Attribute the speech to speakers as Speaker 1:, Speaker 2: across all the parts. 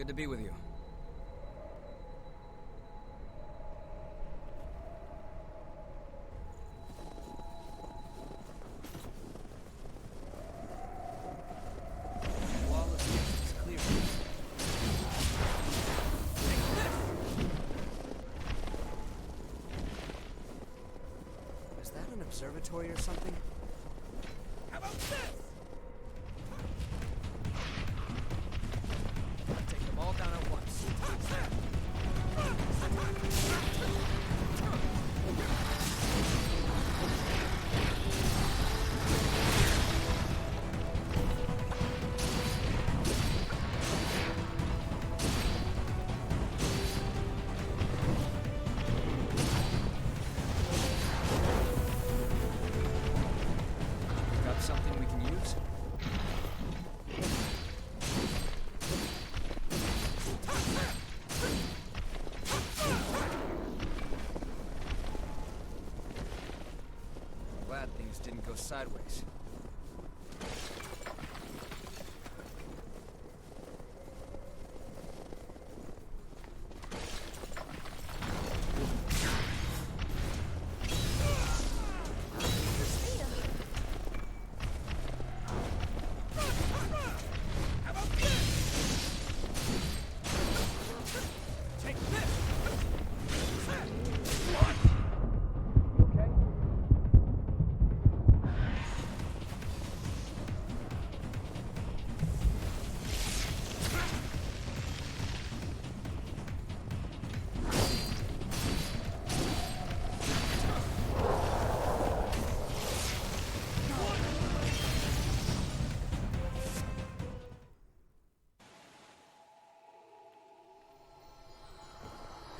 Speaker 1: Good to be with you.
Speaker 2: Observatory or something?
Speaker 3: How about this?
Speaker 1: Take them all down at once. Something we can use? Glad things didn't go sideways.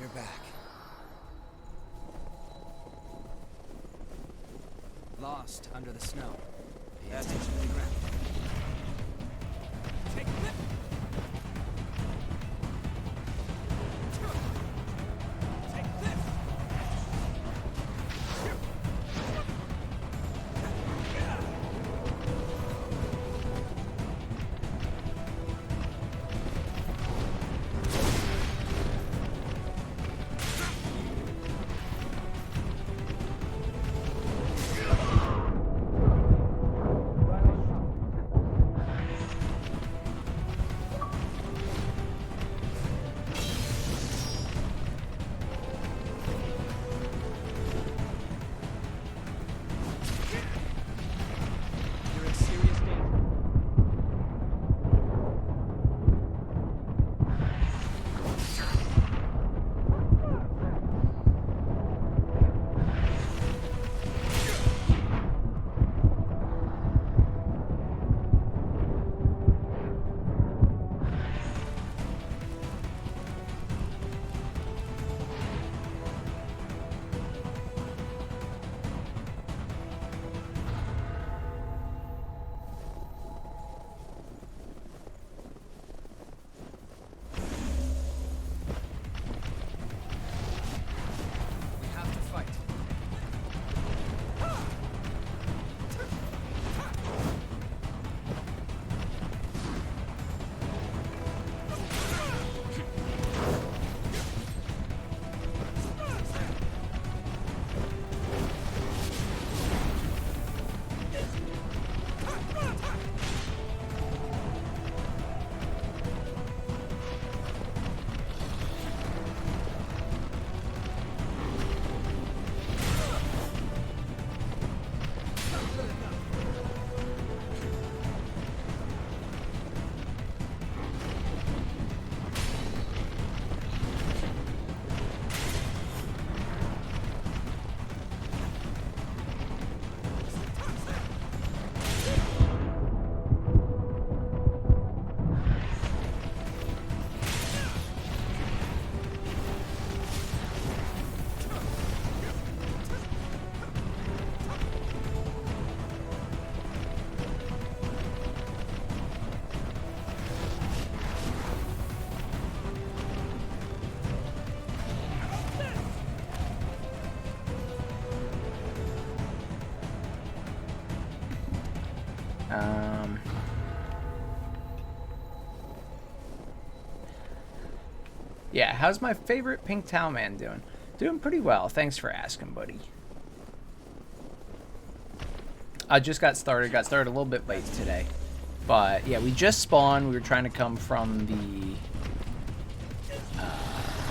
Speaker 1: You're back. Lost under the snow. Pay attention to the ground.
Speaker 3: Take this! Take this!
Speaker 2: how's my favorite pink towel man doing? Doing pretty well. Thanks for asking, buddy. I just got started a little bit late today. But yeah, we just spawned. We were trying to come from the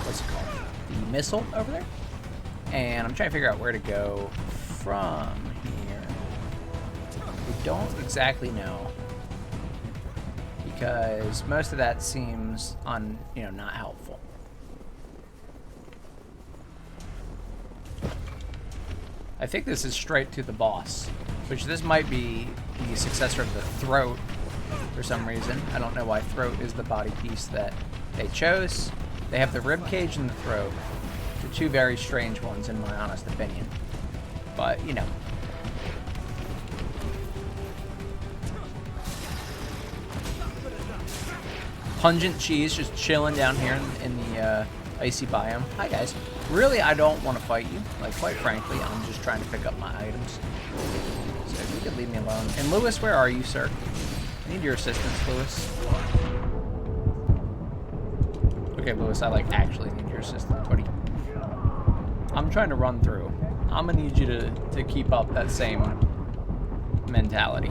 Speaker 2: what's it called? The missile over there. And I'm trying to figure out where to go from here. We don't exactly know. Because most of that seems not helpful. I think this is straight to the boss, which this might be the successor of the throat for some reason. I don't know why throat is the body piece that they chose. They have the rib cage and the throat. The two very strange ones in my honest opinion. But, you know. Pungent cheese just chilling down here in the icy biome. Hi guys. Really, I don't want to fight you. Like, quite frankly, I'm just trying to pick up my items. So if you could leave me alone. And Lewis, where are you, sir? I need your assistance, Lewis. Okay, Lewis, I actually need your assistance, buddy. I'm trying to run through. I'm gonna need you to keep up that same mentality.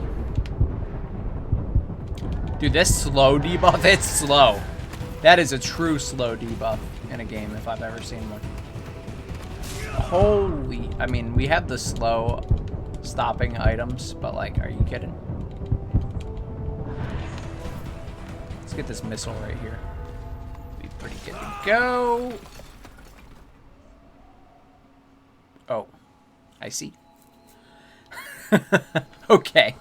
Speaker 2: Dude, this slow debuff, it's slow. That is a true slow debuff in a game if I've ever seen one. Holy, I mean, we have the slow stopping items, but are you kidding? Let's get this missile right here. Be pretty good to go. Oh, I see. Okay,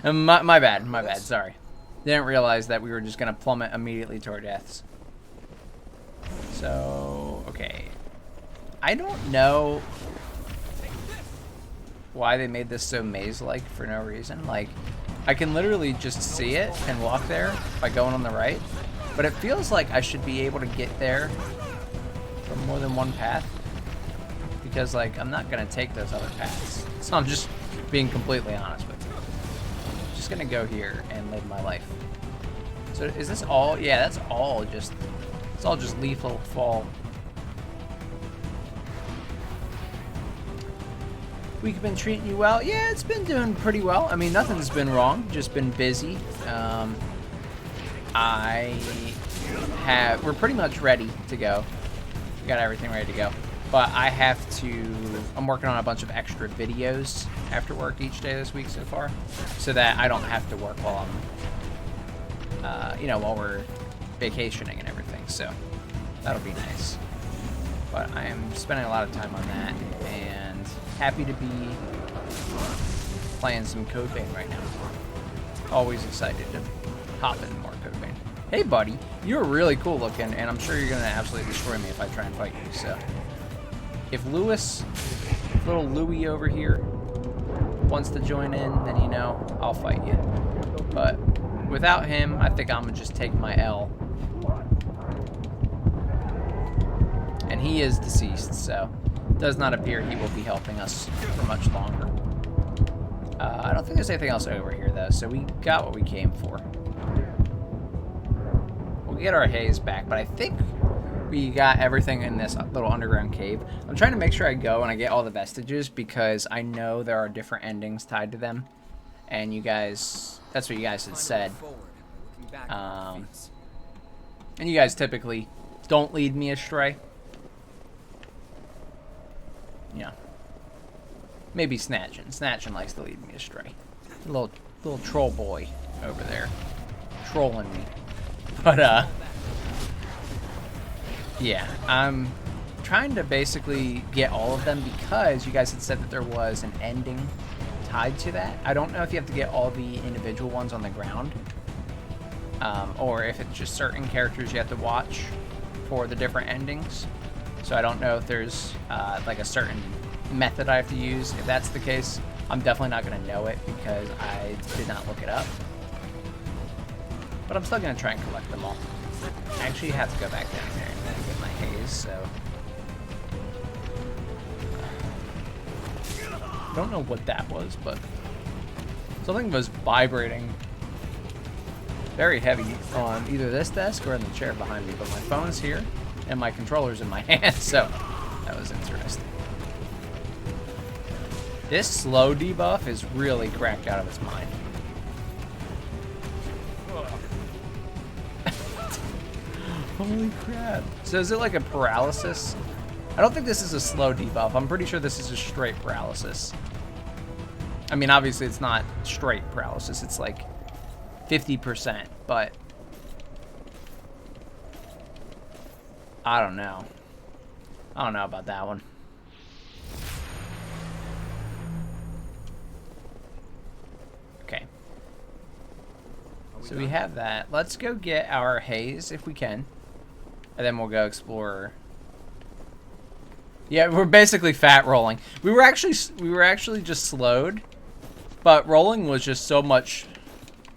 Speaker 2: my bad, sorry. Didn't realize that we were just gonna plummet immediately to our deaths. So, okay. I don't know why they made this so maze-like for no reason. I can literally just see it and walk there by going on the right, but it feels like I should be able to get there from more than one path, because I'm not gonna take those other paths. So I'm just being completely honest with you. I'm just gonna go here and live my life. So is this all? Yeah, that's all just, it's all just lethal fall. We've been treating you well. Yeah, it's been doing pretty well. I mean, nothing's been wrong, just been busy. We're pretty much ready to go. We got everything ready to go. But I'm working on a bunch of extra videos after work each day this week so far, so that I don't have to work while I'm, while we're vacationing and everything. So that'll be nice. But I am spending a lot of time on that, and happy to be playing some Code Vein right now. Always excited to hop into more Code Vein. Hey buddy, you're really cool looking, and I'm sure you're gonna absolutely destroy me if I try and fight you, so. If little Louie over here wants to join in, then I'll fight you. But without him, I think I'm gonna just take my L. And he is deceased, so it does not appear he will be helping us for much longer. I don't think there's anything else over here though, so we got what we came for. We'll get our haze back, but I think we got everything in this little underground cave. I'm trying to make sure I go and I get all the vestiges, because I know there are different endings tied to them. And you guys, that's what you guys had said. And you guys typically don't lead me astray. Yeah. Maybe Snatchin'. Snatchin' likes to lead me astray. A little troll boy over there. Trolling me. But, yeah, I'm trying to basically get all of them, because you guys had said that there was an ending tied to that. I don't know if you have to get all the individual ones on the ground, or if it's just certain characters you have to watch for the different endings. So I don't know if there's a certain method I have to use. If that's the case, I'm definitely not going to know it, because I did not look it up. But I'm still going to try and collect them all. I actually have to go back down there and get my haze, so. Don't know what that was, but something was vibrating very heavy on either this desk or in the chair behind me. But my phone's here, and my controller's in my hand, so that was interesting. This slow debuff is really cracked out of its mind. Holy crap. So is it like a paralysis? I don't think this is a slow debuff. I'm pretty sure this is a straight paralysis. I mean, obviously it's not straight paralysis. It's like 50%, but I don't know. I don't know about that one. Okay. So we have that. Let's go get our haze if we can. And then we'll go explore. Yeah, we're basically fat rolling. We were actually just slowed, but rolling was just so much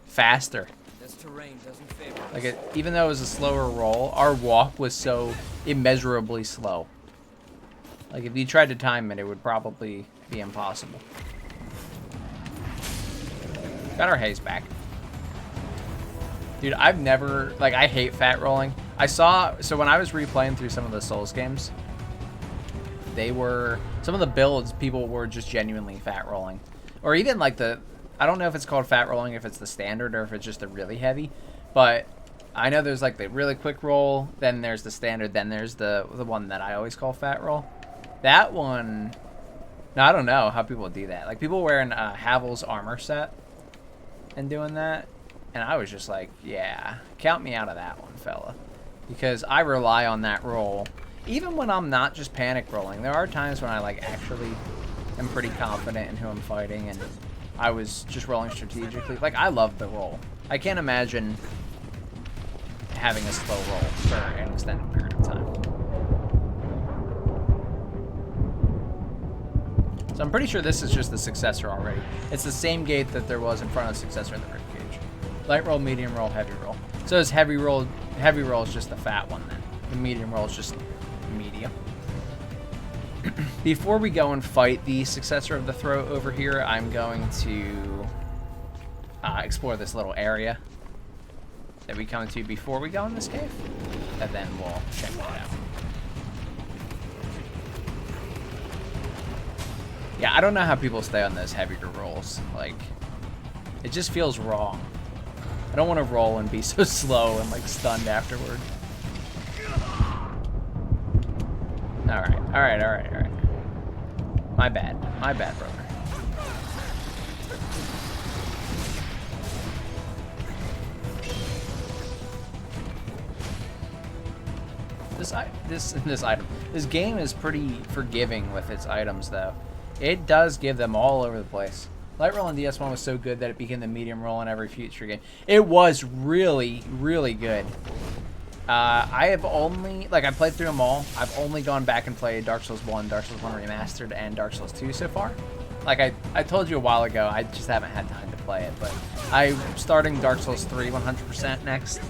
Speaker 2: faster.
Speaker 1: This terrain doesn't favor us.
Speaker 2: Like even though it was a slower roll, our walk was so immeasurably slow. Like if you tried to time it, it would probably be impossible. Got our haze back. Dude, I've never, like, I hate fat rolling. So when I was replaying through some of the Souls games, some of the builds, people were just genuinely fat rolling. Or even like I don't know if it's called fat rolling, if it's the standard or if it's just the really heavy, but I know there's like the really quick roll, then there's the standard, then there's the one that I always call fat roll. That one, now I don't know how people do that. Like people wearing Havel's armor set and doing that. And I was just like, yeah, count me out of that one, fella. Because I rely on that roll. Even when I'm not just panic rolling. There are times when I like actually am pretty confident in who I'm fighting. And I was just rolling strategically. Like, I love the roll. I can't imagine having a slow roll for an extended period of time. So I'm pretty sure this is just the Successor already. It's the same gate that there was in front of the Successor in the ribcage. Light roll, medium roll, heavy roll. So is heavy roll is just the fat one then. The medium roll is just medium. Before we go and fight the Successor of the Throat over here, I'm going to explore this little area that we come to before we go in this cave. And then we'll check that out. Yeah, I don't know how people stay on those heavier rolls. Like, it just feels wrong. I don't want to roll and be so slow and like stunned afterward. Alright. My bad, brother. This game is pretty forgiving with its items though. It does give them all over the place. Light roll in DS1 was so good that it became the medium roll in every future game. It was really, really good. I have only, like, I played through them all. I've only gone back and played Dark Souls 1, Dark Souls 1 Remastered, and Dark Souls 2 so far. Like, I told you a while ago, I just haven't had time to play it, but I'm starting Dark Souls 3 100% next.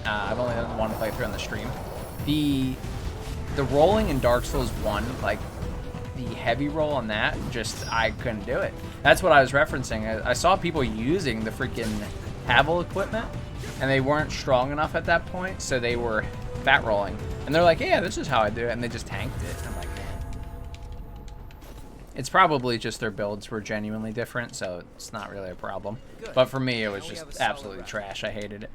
Speaker 2: I've only done one playthrough on the stream. The rolling in Dark Souls 1, like, the heavy roll on that, just, I couldn't do it. That's what I was referencing. I saw people using the freaking Havel equipment, and they weren't strong enough at that point, so they were fat rolling. And they're like, yeah, this is how I do it, and they just tanked it. I'm like, man. It's probably just their builds were genuinely different, so it's not really a problem.
Speaker 1: Good.
Speaker 2: But for me, it was just absolutely trash. I hated it.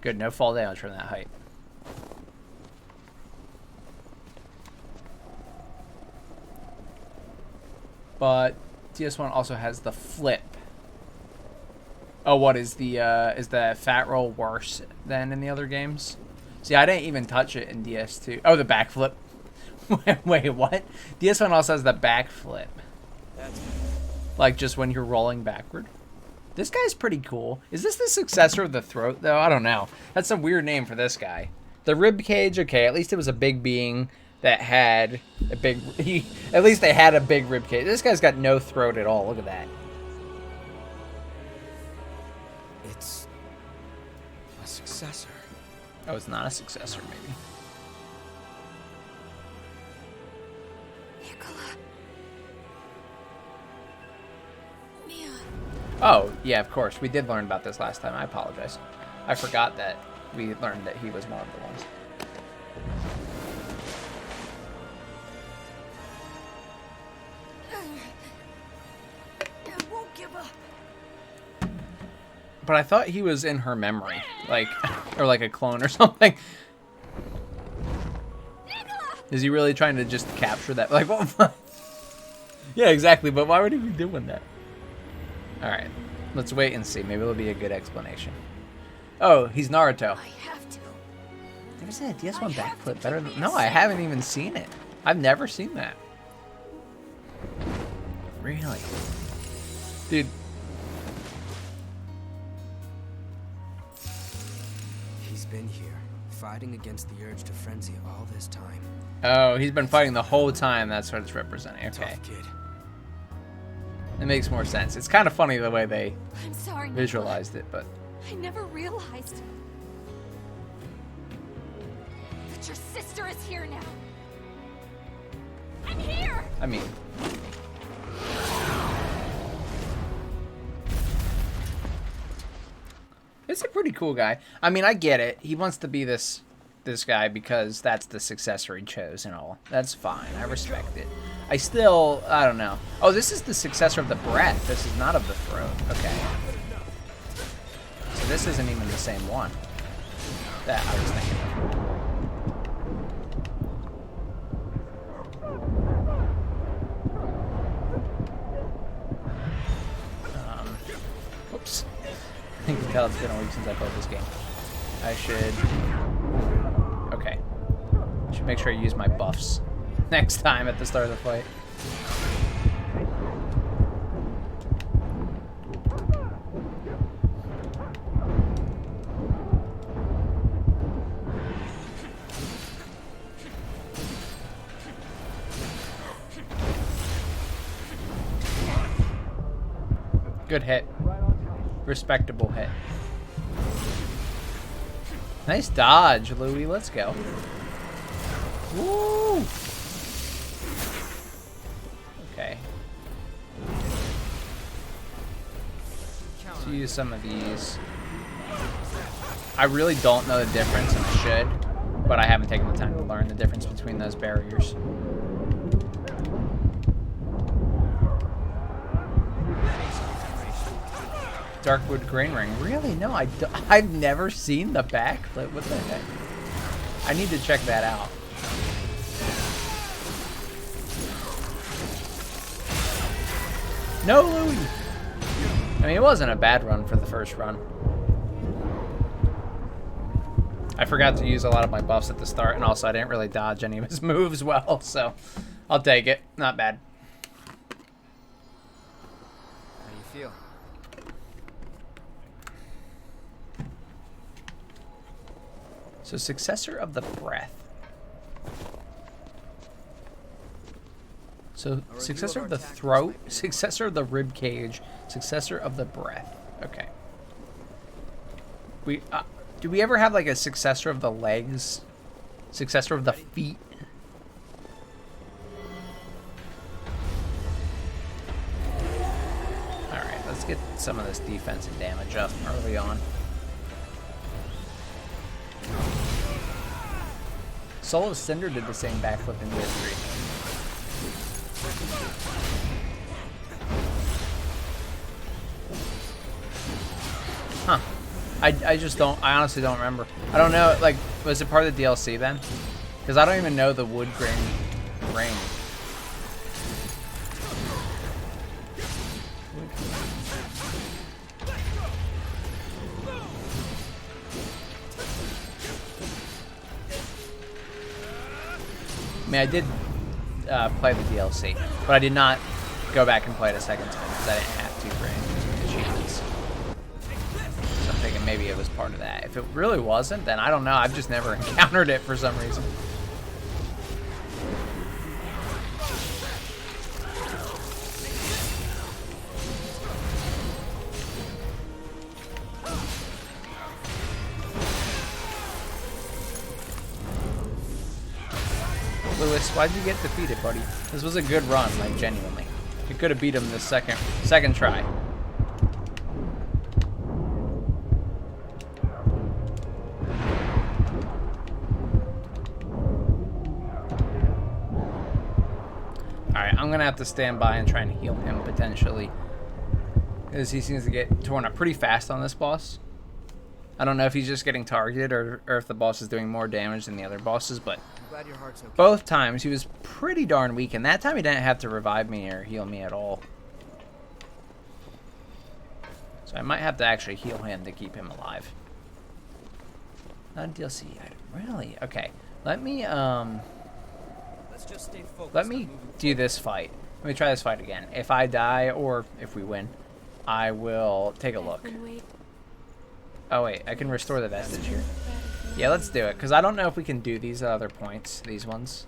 Speaker 2: Good, no fall damage from that height. But DS1 also has the flip. Oh, what is the fat roll worse than in the other games? See, I didn't even touch it in DS2. Oh, the backflip. Wait, what? DS1 also has the backflip.
Speaker 1: That's
Speaker 2: Like just when you're rolling backward. This guy's pretty cool. Is this the Successor of the Throat, though? I don't know. That's a weird name for this guy. The rib cage, okay, at least it was a big being that had a big... at least they had a big rib cage. This guy's got no throat at all. Look at that.
Speaker 1: It's a Successor.
Speaker 2: Oh, it's not a Successor, maybe. Oh, yeah, of course. We did learn about this last time. I apologize. I forgot that we learned that he was one of the ones.
Speaker 4: I won't give up.
Speaker 2: But I thought he was in her memory, like, or like a clone or something. Is he really trying to just capture that? Like, what? Yeah, exactly. But why would he be doing that? All right, let's wait and see. Maybe it'll be a good explanation. Oh, he's Naruto.
Speaker 4: I have to.
Speaker 2: Never seen a DS1 backflip better than... No, I haven't even seen it. I've never seen that. Really? Dude.
Speaker 1: He's been here, fighting against the urge to frenzy all this time.
Speaker 2: Oh, he's been fighting the whole time. That's what it's representing. Okay.
Speaker 1: Tough kid.
Speaker 2: It makes more sense. It's kind of funny the way they
Speaker 4: I'm sorry.
Speaker 2: visualized it, but...
Speaker 4: I never realized that your sister is here now. I'm here.
Speaker 2: I mean... It's a pretty cool guy. I mean, I get it. He wants to be this guy because that's the successor he chose and all. That's fine. I respect it. I don't know. Oh, this is the successor of the breath. This is not of the throat. Okay. So this isn't even the same one that I was thinking of. Whoops. I can tell it's been a week since I played this game. I should... Okay. I should make sure I use my buffs next time at the start of the fight. Good hit. Respectable hit. Nice dodge, Louie. Let's go. Woo! Okay. Let's use some of these. I really don't know the difference, and I should, but I haven't taken the time to learn the difference between those barriers. Darkwood Grain Ring. Really? No, I've never seen the backflip. What the heck? I need to check that out. No, Louie! I mean, it wasn't a bad run for the first run. I forgot to use a lot of my buffs at the start, and also I didn't really dodge any of his moves well, so I'll take it. Not bad.
Speaker 1: How do you feel?
Speaker 2: So, Successor of the Breath. So, Successor of the Throat, Successor of the Rib Cage, Successor of the Breath. Okay. Do we ever have like a Successor of the Legs? Successor of the Feet? Alright, let's get some of this defensive damage up early on. Soul of Cinder did the same backflip in Gear 3. Huh. I just don't, I honestly don't remember. I don't know, like, was it part of the DLC then? Because I don't even know the wood grain ring. I mean, I did play the DLC, but I did not go back and play it a second time because I didn't have to for any achievements. So I'm thinking maybe it was part of that. If it really wasn't, then I don't know. I've just never encountered it for some reason. Lewis, why'd you get defeated, buddy? This was a good run, like, genuinely. You could have beat him the second try. Alright, I'm going to have to stand by and try and heal him potentially. Because he seems to get torn up pretty fast on this boss. I don't know if he's just getting targeted or if the boss is doing more damage than the other bosses, but
Speaker 1: I'm glad your heart's okay.
Speaker 2: both times he was pretty darn weak, and that time he didn't have to revive me or heal me at all. So I might have to actually heal him to keep him alive. Not a DLC item. Really? Okay. Let me
Speaker 1: Let's just stay focused.
Speaker 2: let me do this fight. Let me try this fight again. If I die or if we win, I will take a look. Oh wait, I can restore the vestige here. Yeah, let's do it, because I don't know if we can do these other points, these ones.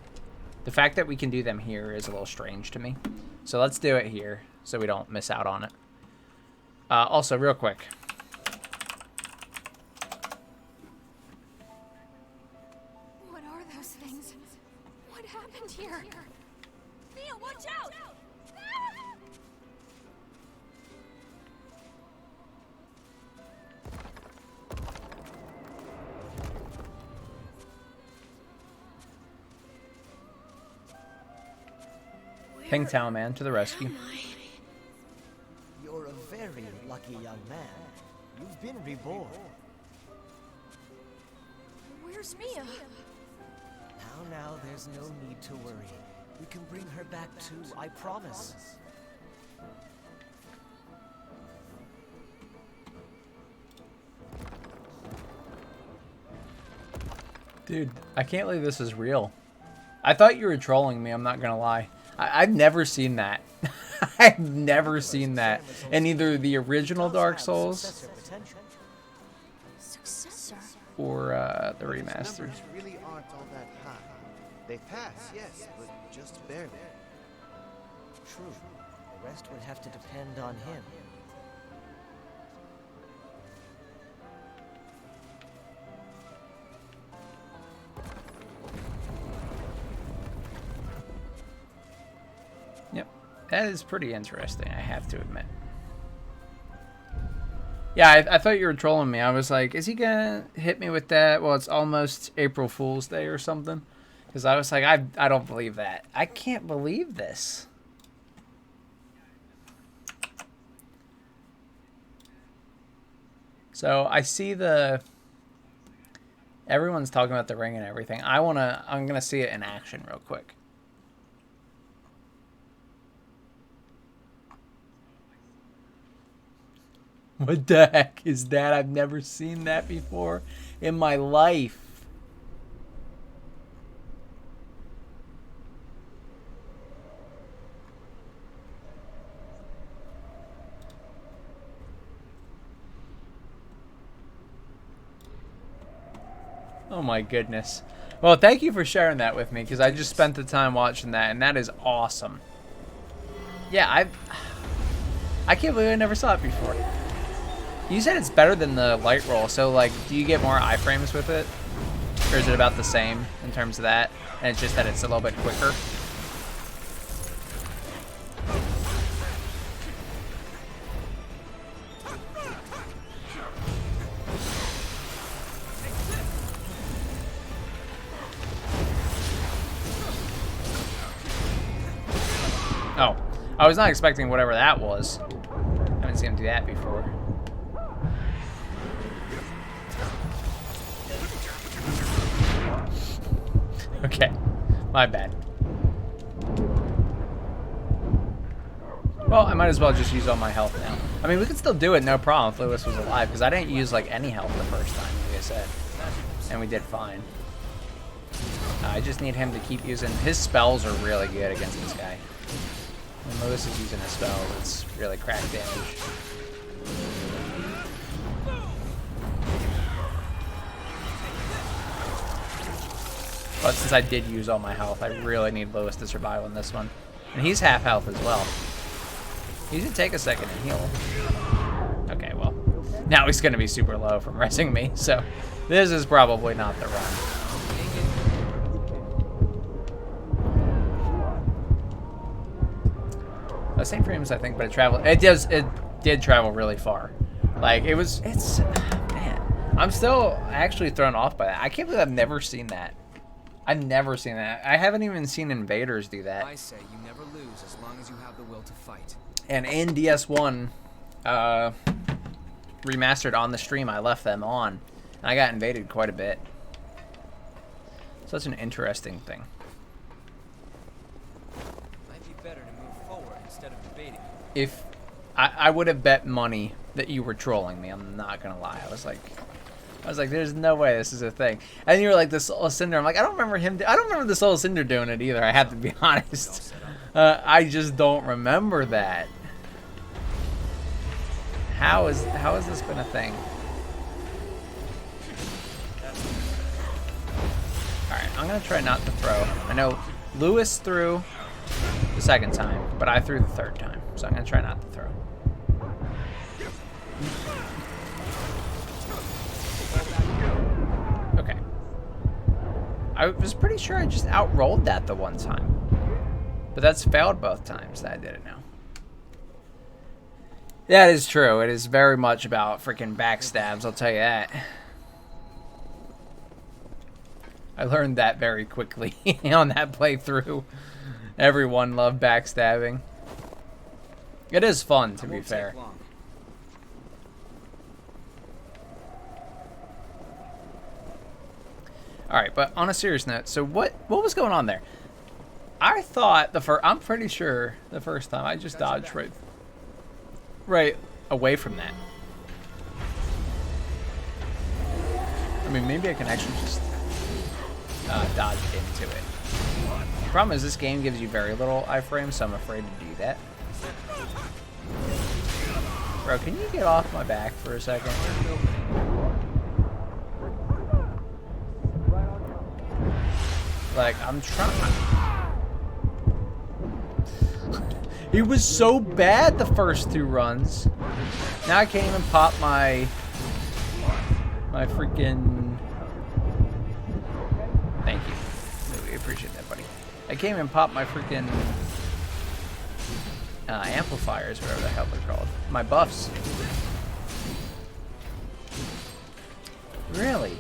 Speaker 2: The fact that we can do them here is a little strange to me. So let's do it here, so we don't miss out on it. Also, real quick.
Speaker 4: What are those things? What happened here?
Speaker 3: Mia, watch out!
Speaker 2: Ping Talman to the rescue.
Speaker 5: You're a very lucky young man. You've been reborn.
Speaker 4: Where's Mia?
Speaker 5: Now, there's no need to worry. We can bring her back too, I promise.
Speaker 2: Dude, I can't believe this is real. I thought you were trolling me, I'm not gonna lie. I've never seen that. I've never seen that in either the original Dark Souls
Speaker 4: Successor?
Speaker 2: or the
Speaker 6: Those
Speaker 2: remastered.
Speaker 6: numbers really aren't all that high. They pass, yes, but just barely.
Speaker 5: True. The rest would have to depend on him.
Speaker 2: Yep, that is pretty interesting, I have to admit. Yeah, I thought you were trolling me. I was like, is he gonna hit me with that? Well, it's almost April Fool's Day or something. Because I was like, I don't believe that. I can't believe this. So I see everyone's talking about the ring and everything. I'm gonna see it in action real quick. What the heck is that? I've never seen that before in my life. Oh my goodness. Well, thank you for sharing that with me, because I just spent the time watching that, and that is awesome. Yeah, I can't believe I never saw it before. You said it's better than the light roll, so like, do you get more iframes with it? Or is it about the same in terms of that? And it's just that it's a little bit quicker? Oh, I was not expecting whatever that was. I haven't seen him do that before. Okay, my bad. Well, I might as well just use all my health now. I mean, we could still do it, no problem, if Lewis was alive, because I didn't use, like, any health the first time, like I said. And we did fine. I just need him to keep using... His spells are really good against this guy. When Lewis is using a spell, it's really crack damage. But since I did use all my health, I really need Lewis to survive on this one. And he's half health as well. He should take a second and heal. Okay, well, now he's going to be super low from resing me, so this is probably not the run. Same frames, I think, but it did travel really far. Like, man, I'm still actually thrown off by that. I can't believe I've never seen that. I've never seen that. I haven't even seen Invaders do that.
Speaker 1: I say you never lose as long as you have the will to fight.
Speaker 2: And in DS1, remastered on the stream, I left them on. And I got invaded quite a bit. Such an interesting thing.
Speaker 1: Might be better to move forward instead of debating.
Speaker 2: If I would have bet money that you were trolling me, I'm not gonna lie. I was like, there's no way this is a thing. And you were like, the Soul of Cinder. I'm like, I don't remember the Soul of Cinder doing it either. I have to be honest. I just don't remember that. How has this been a thing? Alright, I'm gonna try not to throw. I know Lewis threw the second time, but I threw the third time. So I'm gonna try not to throw. Okay. I was pretty sure I just outrolled that the one time. But that's failed both times that I did it now. That is true. It is very much about freaking backstabs, I'll tell you that. I learned that very quickly on that playthrough. Everyone loved backstabbing. It is fun, to be fair. Alright, but on a serious note, so what was going on there? I thought I'm pretty sure the first time I just dodged right away from that. I mean, maybe I can actually just dodge into it. The problem is this game gives you very little iframe, so I'm afraid to do that. Bro, can you get off my back for a second? Like, I'm trying. He was so bad the first two runs. Now I can't even pop my freaking... Thank you. Really appreciate that, buddy. I can't even pop my freaking amplifiers, whatever the hell they're called. My buffs. Really?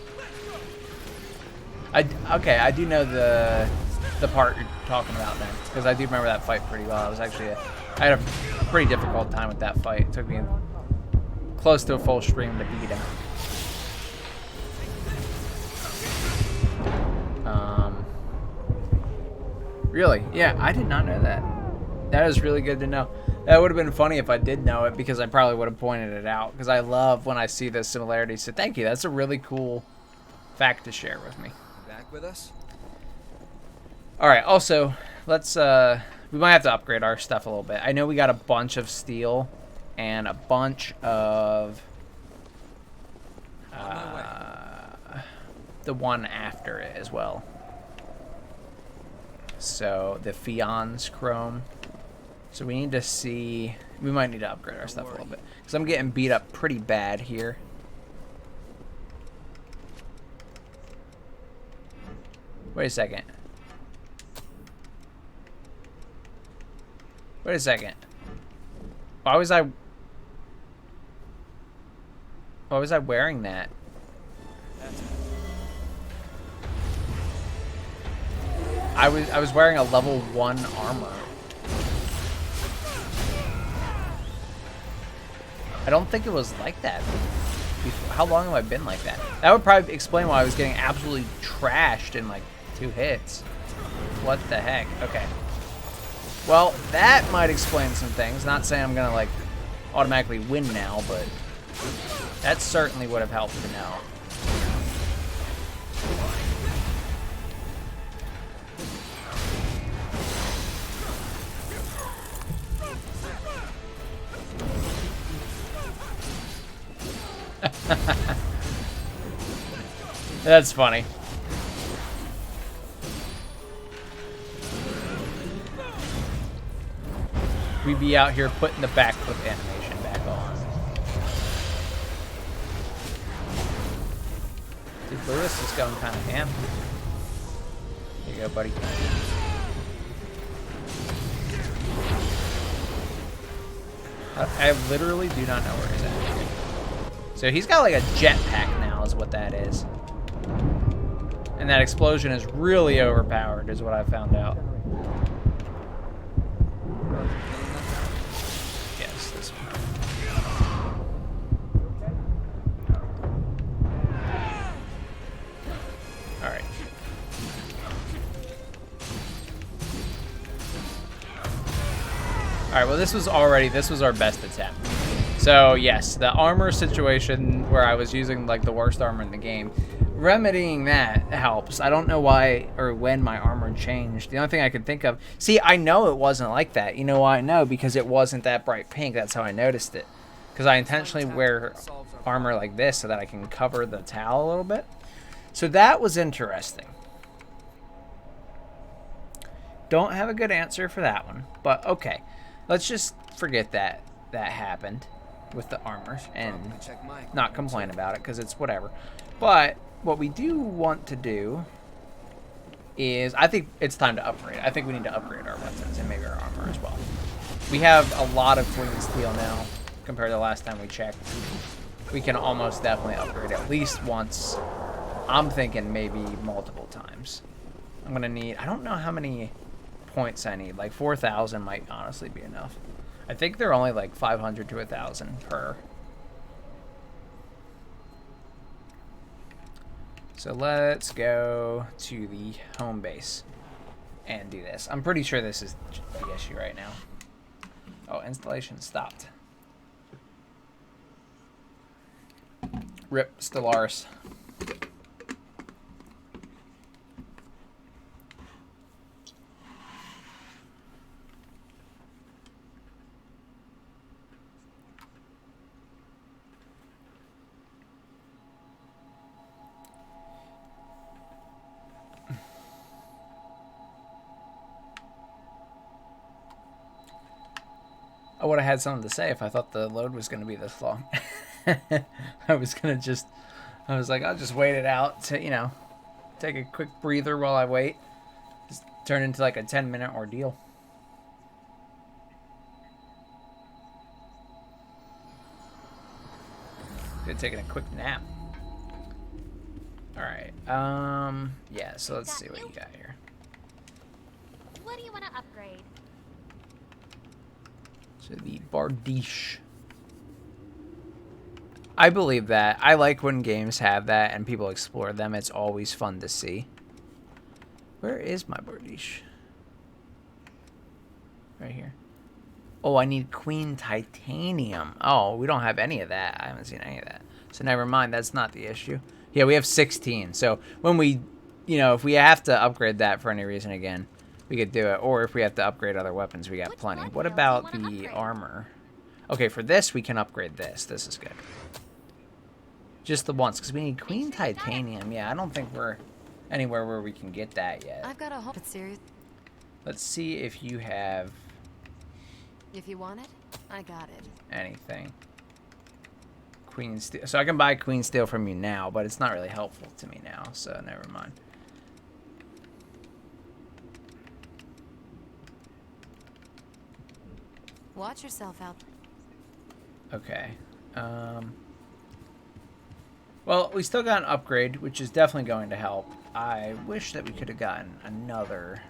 Speaker 2: Okay, I do know the part you're talking about then, because I do remember that fight pretty well. I had a pretty difficult time with that fight. It took me close to a full stream to beat him. Really? Yeah, I did not know that. That is really good to know. That would have been funny if I did know it, because I probably would have pointed it out, because I love when I see those similarities. So thank you. That's a really cool fact to share with me.
Speaker 1: Back with us?
Speaker 2: Alright, also, let's, we might have to upgrade our stuff a little bit. I know we got a bunch of steel and a bunch of, the one after it as well. So, the Fion's Chrome. So we need to see, we might need to upgrade our stuff a little bit. Because I'm getting beat up pretty bad here. Wait a second. Wait a second. Why was I wearing that? I was wearing a level 1 armor. I don't think it was like that before. How long have I been like that? That would probably explain why I was getting absolutely trashed in like 2 hits. What the heck? Okay. Well, that might explain some things. Not saying I'm gonna like automatically win now, but that certainly would have helped to know. That's funny. We be out here putting the backflip animation back on. Dude, Lewis is going kind of ham. Here you go, buddy. I literally do not know where he's at. So he's got like a jetpack now is what that is. And that explosion is really overpowered, is what I found out. Yes, this one. Alright. Alright, well this was our best attempt. So yes, the armor situation where I was using like the worst armor in the game, remedying that helps. I don't know why or when my armor changed. The only thing I could think of, see, I know it wasn't like that. You know why I know? Because it wasn't that bright pink. That's how I noticed it. Because I intentionally wear armor like this so that I can cover the towel a little bit. So that was interesting. Don't have a good answer for that one, but okay. Let's just forget that happened with the armor and not complain about it because it's whatever. But what we do want to do is, I think it's time to upgrade. I think we need to upgrade our weapons and maybe our armor as well. We have a lot of clean steel now compared to the last time we checked. We can almost definitely upgrade at least once. I'm thinking maybe multiple times. I'm gonna need, I don't know how many points I need. Like 4,000 might honestly be enough. I think they're only like 500 to 1,000 per. So let's go to the home base and do this. I'm pretty sure this is the issue right now. Oh, installation stopped. Rip Stellaris. I would have had something to say if I thought the load was going to be this long. I was like, I'll just wait it out to, you know, take a quick breather while I wait. Just turn into like a 10-minute ordeal. Good, taking a quick nap. All right. Yeah. So let's see what you got here.
Speaker 3: What do you want to upgrade?
Speaker 2: So the Bardiche. I believe that. I like when games have that and people explore them. It's always fun to see. Where is my Bardiche? Right here. Oh, I need Queen Titanium. Oh, we don't have any of that. I haven't seen any of that. So never mind. That's not the issue. Yeah, we have 16. So when we, you know, if we have to upgrade that for any reason again, we could do it. Or if we have to upgrade other weapons, we got plenty. What about the armor? Okay, for this, we can upgrade this. This is good. Just the once, because we need Queen Titanium. Yeah, I don't think we're anywhere where we can get that yet.
Speaker 4: I've got a whole serious.
Speaker 2: Let's see if you have
Speaker 4: If you want it, I got it.
Speaker 2: anything. Queen Steel. So I can buy Queen Steel from you now, but it's not really helpful to me now, so never mind.
Speaker 4: Watch yourself out.
Speaker 2: Okay. Well, we still got an upgrade, which is definitely going to help. I wish that we could have gotten another.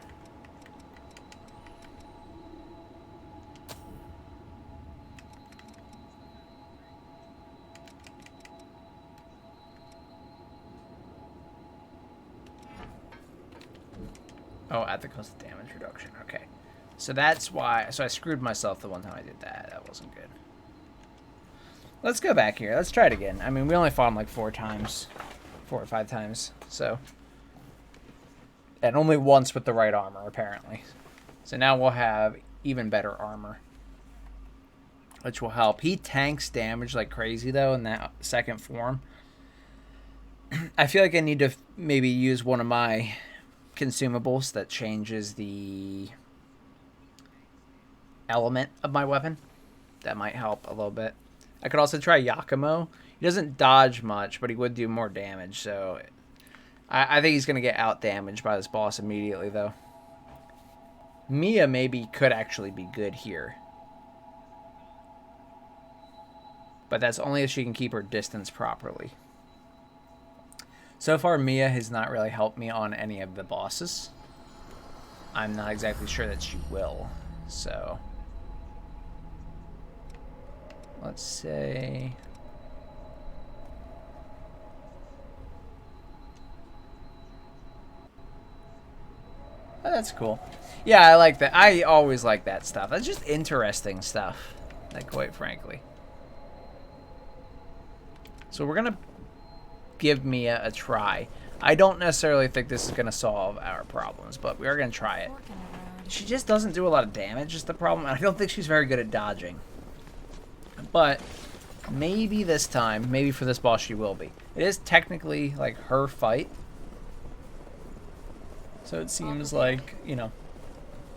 Speaker 2: Oh, at the cost of damage reduction. Okay. So that's why. So I screwed myself the one time I did that. That wasn't good. Let's go back here. Let's try it again. I mean, we only fought him like 4 times. 4 or 5 times. So. And only once with the right armor, apparently. So now we'll have even better armor. Which will help. He tanks damage like crazy, though, in that second form. I feel like I need to maybe use one of my consumables that changes the element of my weapon. That might help a little bit. I could also try Yakumo. He doesn't dodge much, but he would do more damage, so I think he's going to get out-damaged by this boss immediately, though. Mia maybe could actually be good here. But that's only if she can keep her distance properly. So far, Mia has not really helped me on any of the bosses. I'm not exactly sure that she will, so... Let's say... Oh, that's cool. Yeah, I like that. I always like that stuff. That's just interesting stuff, like, quite frankly. So we're going to give Mia a try. I don't necessarily think this is going to solve our problems, but we are going to try it. She just doesn't do a lot of damage is the problem. I don't think she's very good at dodging. But maybe this time, maybe for this boss she will be. It is technically like her fight. So it seems like, you know,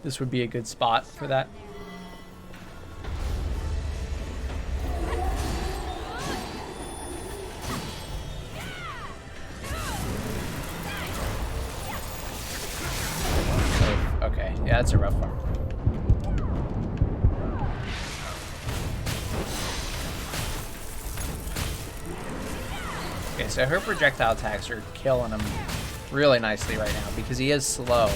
Speaker 2: this would be a good spot for that. Okay, yeah, that's a rough one. Okay, so her projectile attacks are killing him really nicely right now because he is slow.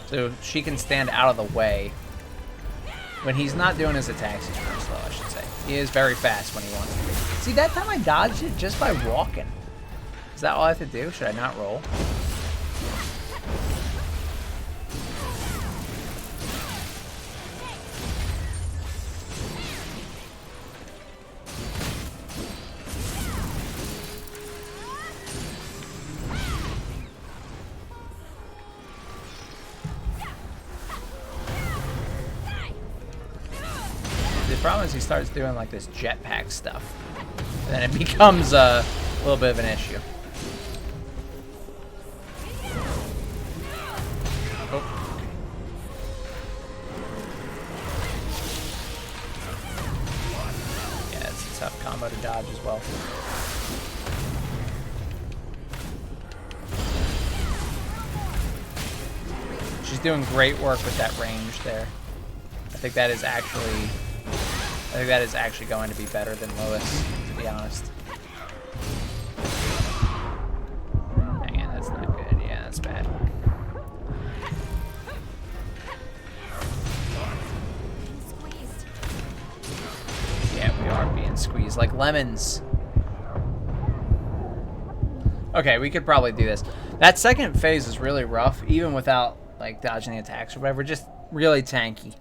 Speaker 2: So she can stand out of the way. When he's not doing his attacks, he's pretty slow, I should say. He is very fast when he wants to be. See, that time I dodged it just by walking. Is that all I have to do? Should I not roll? The problem is he starts doing like this jetpack stuff, and then it becomes a little bit of an issue. Oh. Yeah, it's a tough combo to dodge as well. She's doing great work with that range there. I think that is actually going to be better than Lewis, to be honest. Dang it, that's not good. Yeah, that's bad. Yeah, we are being squeezed like lemons. Okay, we could probably do this. That second phase is really rough, even without like dodging the attacks or whatever. Just really tanky.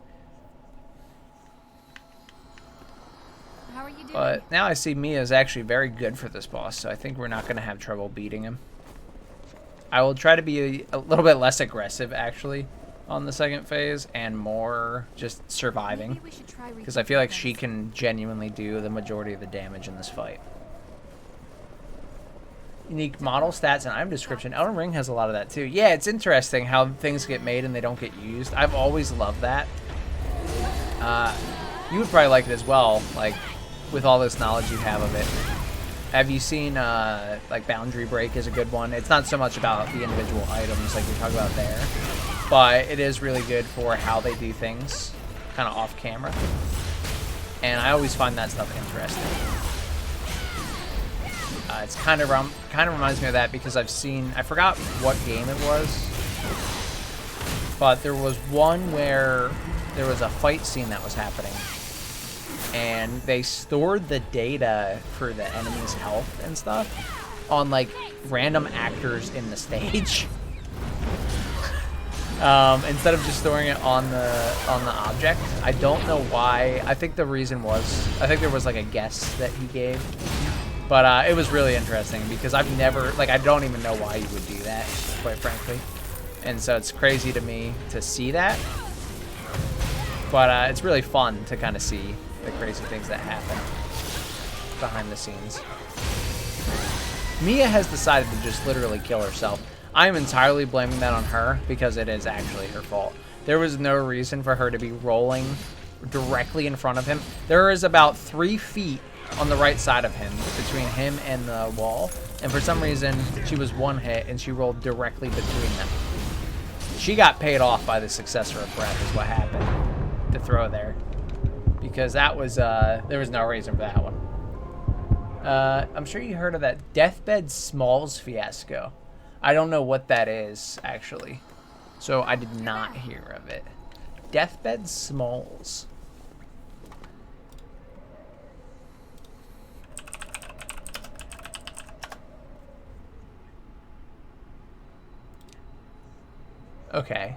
Speaker 2: But now I see Mia is actually very good for this boss, so I think we're not going to have trouble beating him. I will try to be a little bit less aggressive, actually, on the second phase, and more just surviving. Because I feel like she can genuinely do the majority of the damage in this fight. Unique model stats and item description. Elden Ring has a lot of that, too. Yeah, it's interesting how things get made and they don't get used. I've always loved that. You would probably like it as well, like... with all this knowledge you have of it. Have you seen, like, Boundary Break is a good one? It's not so much about the individual items like you're talking about there, but it is really good for how they do things, kind of off camera. And I always find that stuff interesting. It's kind of reminds me of that because I've seen, I forgot what game it was, but there was one where there was a fight scene that was happening. And they stored the data for the enemy's health and stuff on like random actors in the stage instead of just storing it on the object. I don't know why. I think the reason was I think there was like a guess that he gave, but it was really interesting because I've never I don't even know why you would do that, quite frankly, and so it's crazy to me to see that, but it's really fun to kind of see the crazy things that happen behind the scenes. Mia has decided to just literally kill herself. I am entirely blaming that on her because it is actually her fault. There was no reason for her to be rolling directly in front of him. There is about 3 feet on the right side of him between him and the wall, and for some reason she was one hit and she rolled directly between them. She got paid off by the Successor of Breath is what happened to throw there. Because that was, there was no reason for that one. I'm sure you heard of that Deathbed Smalls fiasco. I don't know what that is, actually. So I did not hear of it. Deathbed Smalls. Okay.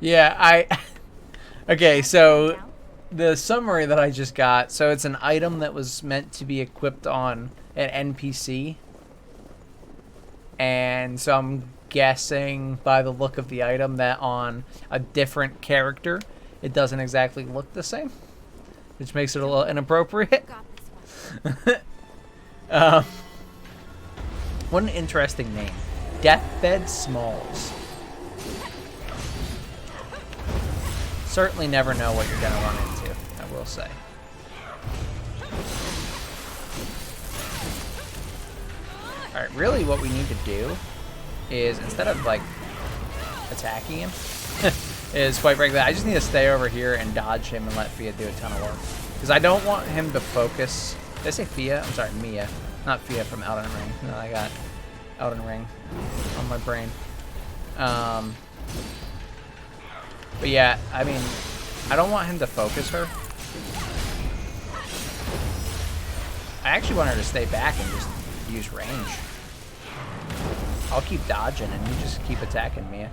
Speaker 2: Yeah, okay, so the summary that I just got, so it's an item that was meant to be equipped on an NPC. And so I'm guessing by the look of the item that on a different character, it doesn't exactly look the same, which makes it a little inappropriate. What an interesting name. Deathbed Smalls. Certainly never know what you're going to run into, I will say. Alright, really what we need to do is, instead of, like, attacking him, is, quite frankly, I just need to stay over here and dodge him and let Fia do a ton of work. Because I don't want him to focus... Did I say Fia? I'm sorry, Mia. Not Fia from Elden Ring. No, I got Elden Ring on my brain. But yeah, I mean, I don't want him to focus her. I actually want her to stay back and just use range. I'll keep dodging and you just keep attacking Mia.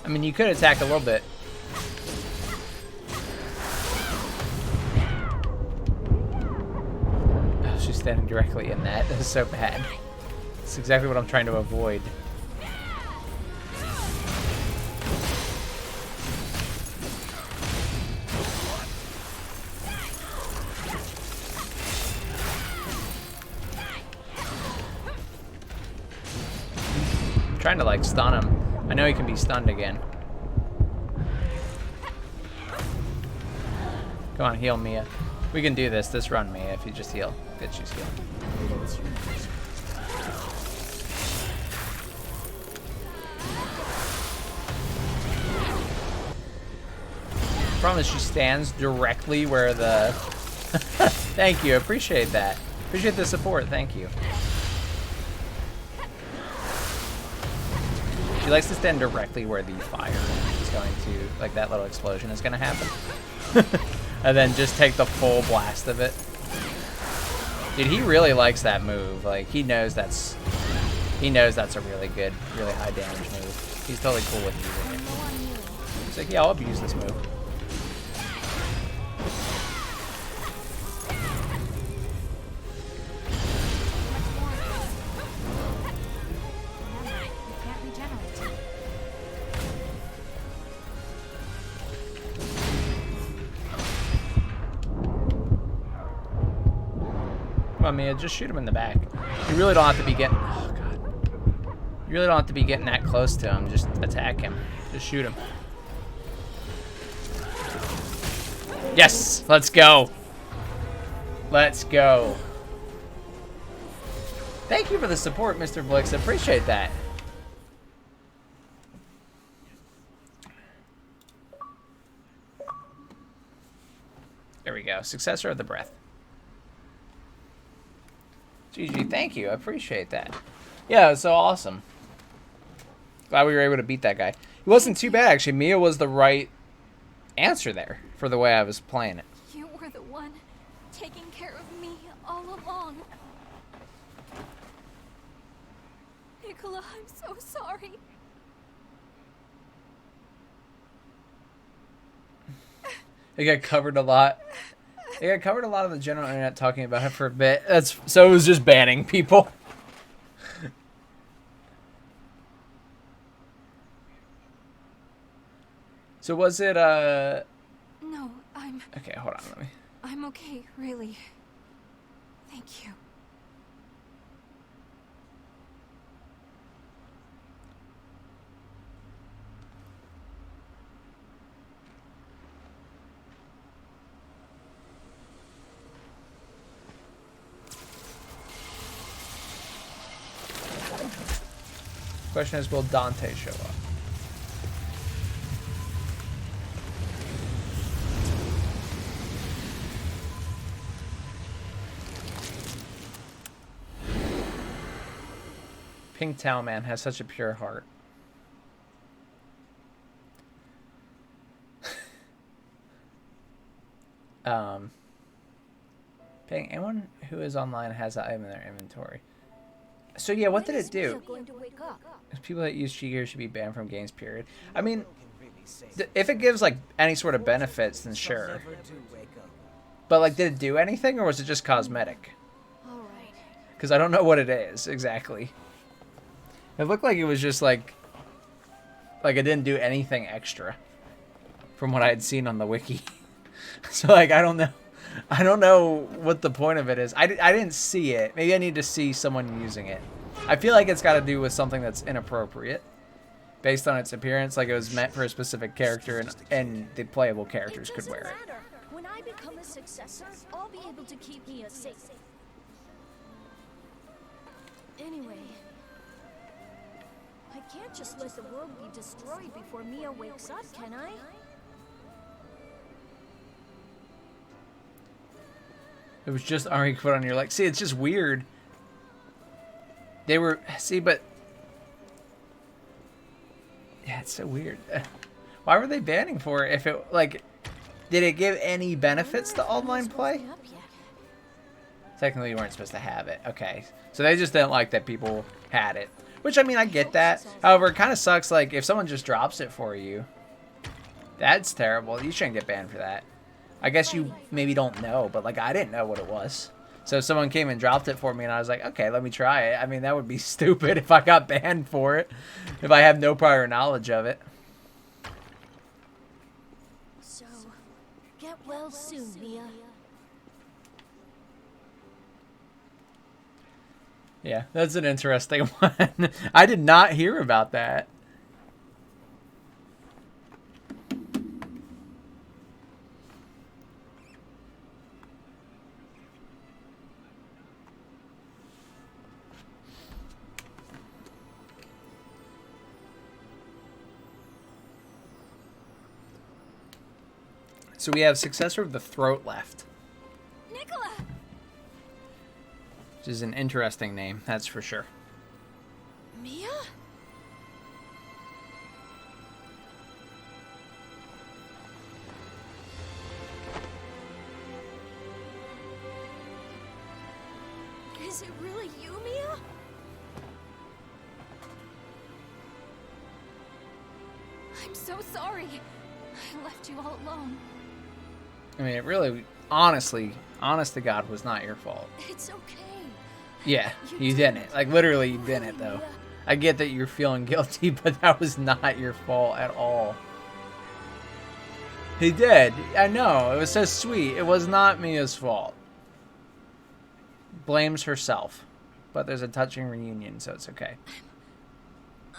Speaker 2: I mean, you could attack a little bit. Oh, she's standing directly in that. That is so bad. It's exactly what I'm trying to avoid. I'm trying to, like, stun him. I know he can be stunned again. Come on, heal Mia. We can do this. This run, Mia, if you just heal. Good, she's healing. Problem is she stands directly where the... Thank you, appreciate that. Appreciate the support, thank you. She likes to stand directly where the fire is going to, like that little explosion is going to happen. And then just take the full blast of it. Dude, he really likes that move. Like, he knows that's a really good, really high damage move. He's totally cool with using it. He's like, yeah, I'll abuse this move. Come on, Mia, just shoot him in the back. You really don't have to be getting... Oh, God. You really don't have to be getting that close to him. Just attack him. Just shoot him. Yes! Let's go! Let's go. Thank you for the support, Mr. Blix. I appreciate that. There we go. Successor of the Breath. GG, thank you. I appreciate that. Yeah, it was so awesome. Glad we were able to beat that guy. It wasn't too bad, actually. Mia was the right answer there for the way I was playing it.
Speaker 4: You were the one taking care of me all along. Nicola, I'm so sorry.
Speaker 2: It got covered a lot. It got covered a lot on the general internet talking about it for a bit. So it was just banning people. So was it
Speaker 4: No,
Speaker 2: Okay, hold on, let me...
Speaker 4: I'm okay, really. Thank you.
Speaker 2: Question is, will Dante show up? Pink Towel Man has such a pure heart. Ping, anyone who is online has that item in their inventory. So yeah, what did it do? People that use cheat gear should be banned from games, period. I mean, if it gives like any sort of benefits, then sure. But like, did it do anything, or was it just cosmetic? Because I don't know what it is exactly. It looked like it was just like it didn't do anything extra from what I had seen on the wiki. So like, I don't know what the point of it is. I didn't see it. Maybe I need to see someone using it. I feel like it's got to do with something that's inappropriate based on its appearance, like it was meant for a specific character and the playable characters could wear it.
Speaker 7: When I become a successor, I'll be able to keep Mia safe. Anyway, I can't just let the world be destroyed before Mia wakes up, can I?
Speaker 2: It was just Ari put on your leg. See, it's just weird. They were... See, but... Yeah, it's so weird. Why were they banning for it if it, like... Did it give any benefits to online play? Technically, you weren't supposed to have it. Okay. So they just didn't like that people had it. Which, I mean, I get that. However, it kind of sucks, like, if someone just drops it for you. That's terrible. You shouldn't get banned for that. I guess you maybe don't know, but, like, I didn't know what it was. So someone came and dropped it for me, and I was like, okay, let me try it. I mean, that would be stupid if I got banned for it, if I have no prior knowledge of it.
Speaker 7: So, get well soon, Mia.
Speaker 2: Yeah, that's an interesting one. I did not hear about that. So we have Successor of the Throat left.
Speaker 4: Nicola!
Speaker 2: Which is an interesting name, that's for sure.
Speaker 4: Mia? Is it really you, Mia? I'm so sorry. I left you all alone.
Speaker 2: I mean, it really, honestly, honest to God, was not your fault.
Speaker 4: It's okay.
Speaker 2: Yeah, you didn't. Like, literally, you didn't, though. I get that you're feeling guilty, but that was not your fault at all. He did. I know. It was so sweet. It was not Mia's fault. Blames herself. But there's a touching reunion, so it's okay.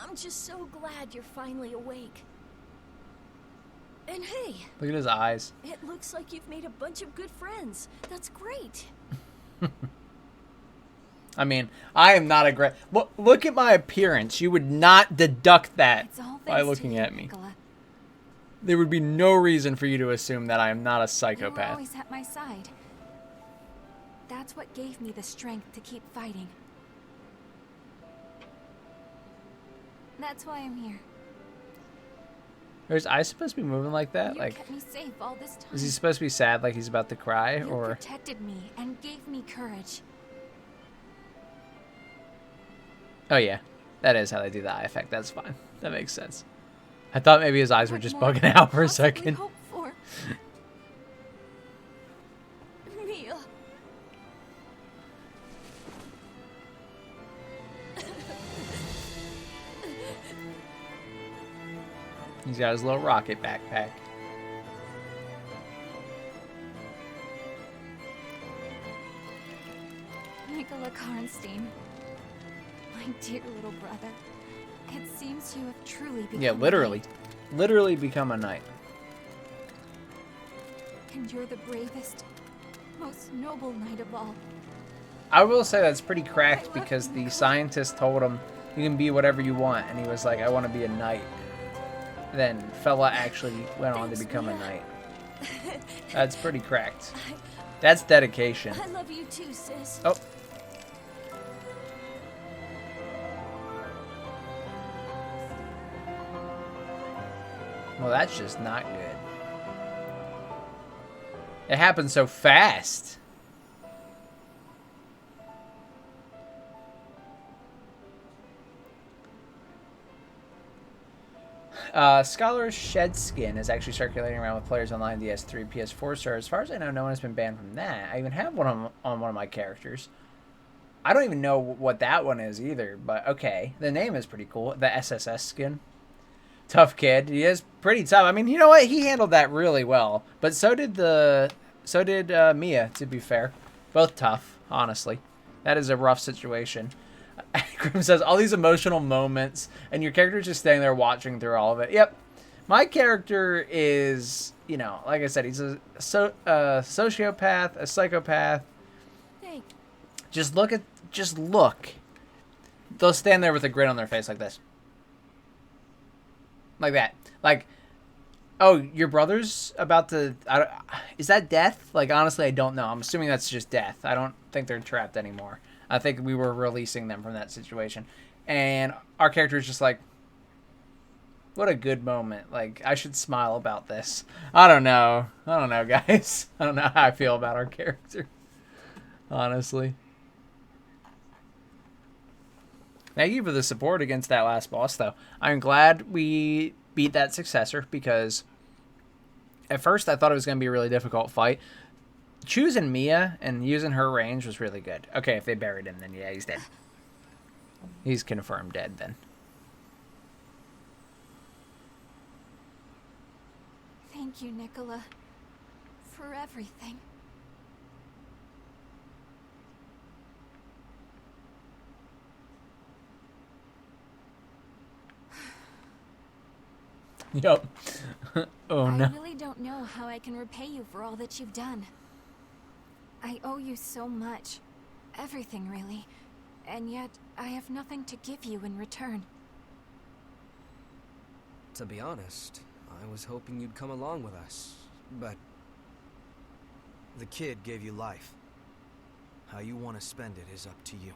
Speaker 7: I'm just so glad you're finally awake. And hey,
Speaker 2: Look at his eyes.
Speaker 7: it looks like you've made a bunch of good friends. That's great.
Speaker 2: I mean, I am not a great... Look at my appearance. You would not deduct that
Speaker 4: It's all
Speaker 2: by
Speaker 4: thanks
Speaker 2: looking
Speaker 4: to you,
Speaker 2: at me.
Speaker 4: Nicola.
Speaker 2: There would be no reason for you to assume that I am not a
Speaker 4: You were
Speaker 2: psychopath.
Speaker 4: always at my side. That's what gave me the strength to keep fighting. That's why I'm here.
Speaker 2: Are his eyes supposed to be moving like that?
Speaker 4: You
Speaker 2: Like,
Speaker 4: kept me safe all this time.
Speaker 2: is he supposed to be sad like he's about to cry?
Speaker 4: You
Speaker 2: Or...
Speaker 4: protected me and gave me courage.
Speaker 2: Oh, yeah. That is how they do the eye effect. That's fine. That makes sense. I thought maybe his eyes were just
Speaker 4: What more
Speaker 2: bugging out for a
Speaker 4: could I possibly
Speaker 2: second.
Speaker 4: hope for? Mia.
Speaker 2: He's got his little rocket backpack.
Speaker 4: Nicola Karnstein. My dear little brother. It seems you have truly become
Speaker 2: Yeah, literally. Literally become a knight.
Speaker 4: And you're the bravest, most noble knight of all.
Speaker 2: I will say that's pretty cracked because the scientist told him you can be whatever you want, and he was like, I want to be a knight. Then fella actually went on to become a knight. That's pretty cracked. That's dedication.
Speaker 7: I love you too, sis.
Speaker 2: Oh. Well, that's just not good. It happened so fast. Scholar's Shed Skin is actually circulating around with players online DS3, PS4 stars. As far as I know, no one has been banned from that. I even have one on one of my characters. I don't even know what that one is either, but okay. The name is pretty cool. The SSS skin. Tough kid. He is pretty tough. I mean, you know what? He handled that really well. But so did Mia, to be fair. Both tough, honestly. That is a rough situation. Grim says, all these emotional moments, and your character's just standing there watching through all of it. Yep. My character is, you know, like I said, he's a sociopath, a psychopath.
Speaker 7: Hey.
Speaker 2: Just look. They'll stand there with a grin on their face like this. Like that. Like, oh, your brother's about to... is that death? Like, honestly, I don't know. I'm assuming that's just death. I don't think they're trapped anymore. I think we were releasing them from that situation. And our character is just like, what a good moment. Like, I should smile about this. I don't know, guys. I don't know how I feel about our character. Honestly. Thank you for the support against that last boss, though. I'm glad we beat that Successor, because at first I thought it was going to be a really difficult fight. Choosing Mia and using her range was really good. Okay, if they buried him, then yeah, he's dead. He's confirmed dead, then.
Speaker 4: Thank you, Nicola, for everything.
Speaker 2: Yup. Oh, no.
Speaker 4: I really don't know how I can repay you for all that you've done. I owe you so much. Everything, really. And yet, I have nothing to give you in return.
Speaker 1: To be honest, I was hoping you'd come along with us, but the kid gave you life. How you want to spend it is up to you.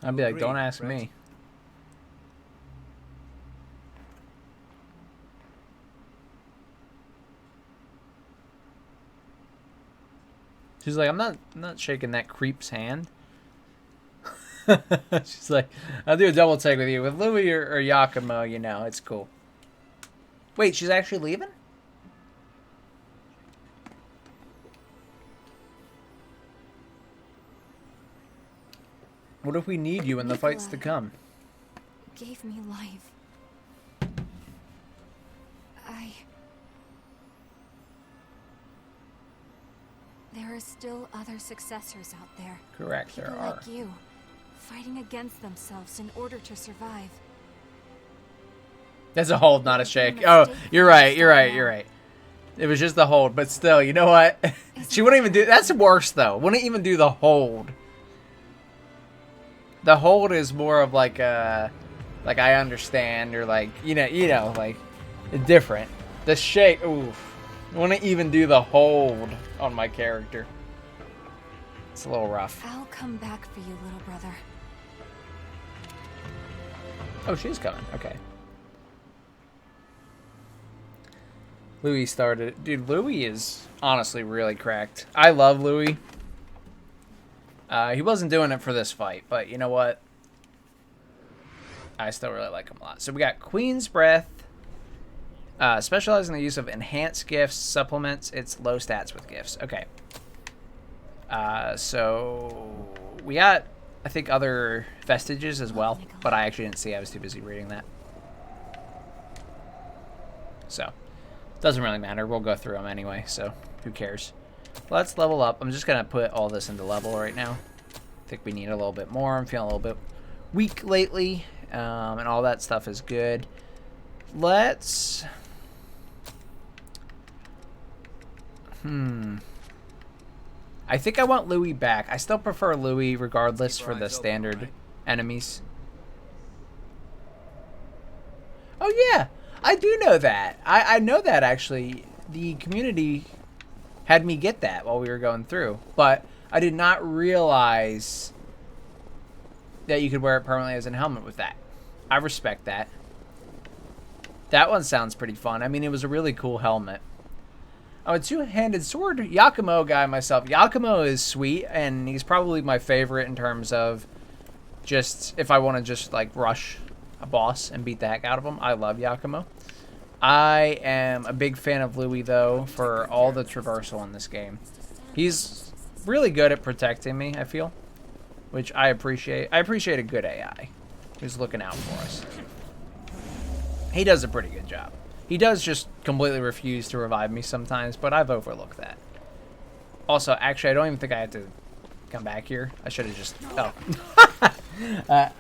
Speaker 2: I'd be like,
Speaker 1: Agreed,
Speaker 2: don't ask
Speaker 1: Brett.
Speaker 2: me. She's like, I'm not shaking that creep's hand. She's like, I'll do a double take with you. With Louis or Yakumo, you know, it's cool. Wait, she's actually leaving? What if we need you in the fights to come?
Speaker 4: Gave me life. There are still other successors out there.
Speaker 2: Correct,
Speaker 4: People
Speaker 2: there are.
Speaker 4: like you, fighting against themselves in order to survive.
Speaker 2: That's a hold, not a shake. Oh, you're right. It was just the hold, but still, you know what? She wouldn't even do... That's worse, though. Wouldn't even do the hold. The hold is more of like a... Like, I understand, or like, you know, like, different. The shake, oof. Wouldn't even do the hold on my character. It's a little rough.
Speaker 4: I'll come back for you, little brother.
Speaker 2: Oh, she's coming. Okay. Louis started. Dude, Louis is honestly really cracked. I love Louis. He wasn't doing it for this fight, but you know what? I still really like him a lot. So we got Queen's Breath. Specializes in the use of enhanced gifts, supplements its low stats with gifts. Okay. So we got, I think, other vestiges as well, but I actually didn't see. I was too busy reading that. So Doesn't really matter. We'll go through them anyway, so who cares? Let's level up. I'm just going to put all this into level right now. I think we need a little bit more. I'm feeling a little bit weak lately, and all that stuff is good. Let's... I think I want Louis back. I still prefer Louis regardless for the standard enemies. Oh yeah, I do know that. I know that actually. The community had me get that while we were going through, but I did not realize that you could wear it permanently as a helmet with that. I respect that. That one sounds pretty fun. I mean, it was a really cool helmet. Oh, a two-handed sword Yakumo guy myself. Yakumo is sweet, and he's probably my favorite in terms of just if I want to just like rush a boss and beat the heck out of him. I love Yakumo. I am a big fan of Louis though for all the traversal in this game. He's really good at protecting me, I feel, which I appreciate. I appreciate a good AI who's looking out for us. He does a pretty good job. He does just completely refuse to revive me sometimes, but I've overlooked that. Also, actually, I don't even think I have to come back here. I should have just... Oh.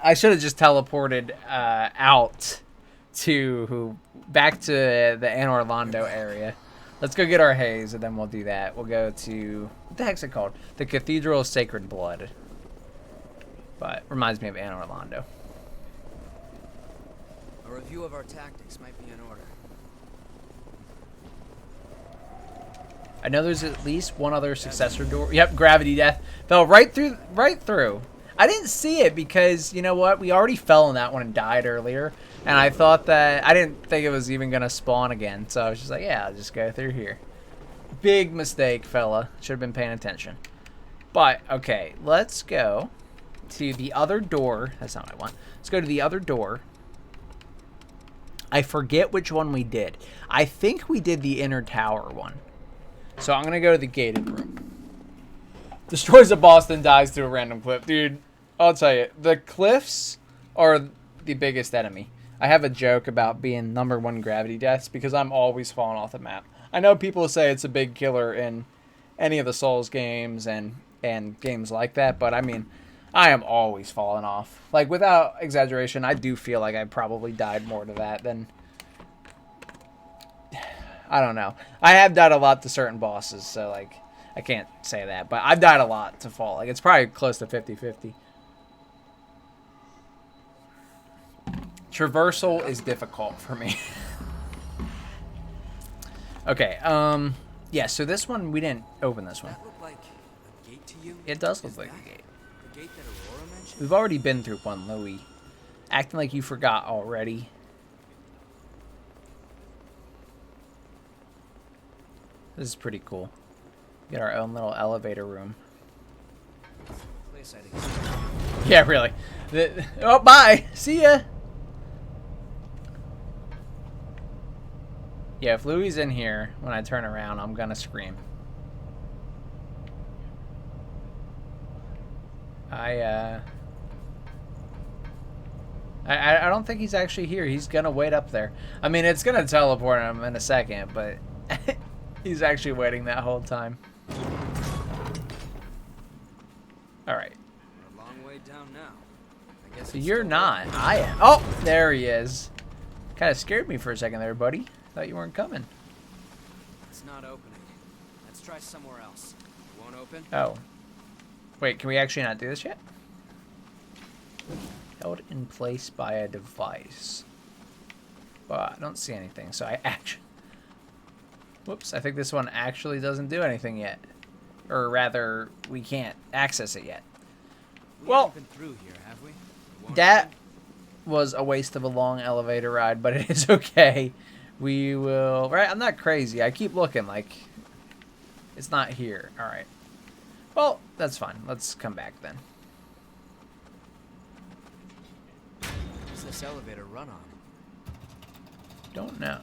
Speaker 2: I should have just teleported out to... back to the Anne Orlando area. Let's go get our haze, and then we'll do that. We'll go to... What the heck's it called? The Cathedral of Sacred Blood. But reminds me of Anne Orlando.
Speaker 1: A review of our tactics might be in order.
Speaker 2: I know there's at least one other successor door. Yep, gravity death. Fell right through. Right through. I didn't see it because, you know what? We already fell in that one and died earlier. And I thought that... I didn't think it was even going to spawn again. So I was just like, yeah, I'll just go through here. Big mistake, fella. Should have been paying attention. But, okay. Let's go to the other door. That's not what I want. Let's go to the other door. I forget which one we did. I think we did the inner tower one. So I'm going to go to the gated room. Destroys a boss, then dies through a random cliff. Dude, I'll tell you, the cliffs are the biggest enemy. I have a joke about being #1 gravity deaths because I'm always falling off the map. I know people say it's a big killer in any of the Souls games and games like that, but I mean, I am always falling off. Like, without exaggeration, I do feel like I probably died more to that than... I don't know. I have died a lot to certain bosses, so, like, I can't say that. But I've died a lot to fall. Like, it's probably close to 50-50. Traversal is difficult for me. Okay, yeah, so this one, we didn't open this one.
Speaker 1: That look like a gate to you?
Speaker 2: It does look like a gate.
Speaker 1: The gate that Aurora mentioned?
Speaker 2: We've already been through one, Louis. Acting like you forgot already. This is pretty cool. Get our own little elevator room.
Speaker 1: Place I didn't...
Speaker 2: Yeah, really. Oh, bye. See ya. Yeah, if Louis is in here, when I turn around, I'm gonna scream. I don't think he's actually here. He's gonna wait up there. I mean, it's gonna teleport him in a second, but he's actually waiting that whole time. Alright.
Speaker 1: We're a long way down now. I guess
Speaker 2: So you're not. I am. Oh, there he is. Kind of scared me for a second there, buddy. Thought you weren't coming.
Speaker 1: It's not opening. Let's try somewhere else. It won't open?
Speaker 2: Oh. Wait, can we actually not do this yet? Held in place by a device. But I don't see anything, so I actually... Whoops, I think this one actually doesn't do anything yet. Or rather, we can't access it yet.
Speaker 1: We
Speaker 2: Well,
Speaker 1: haven't been through here, have we? It won't
Speaker 2: that
Speaker 1: open?
Speaker 2: was a waste of a long elevator ride, but it is okay. We will... Right, I'm not crazy. I keep looking like it's not here. All right. Well, that's fine. Let's come back then.
Speaker 1: What's this elevator run on?
Speaker 2: Don't know.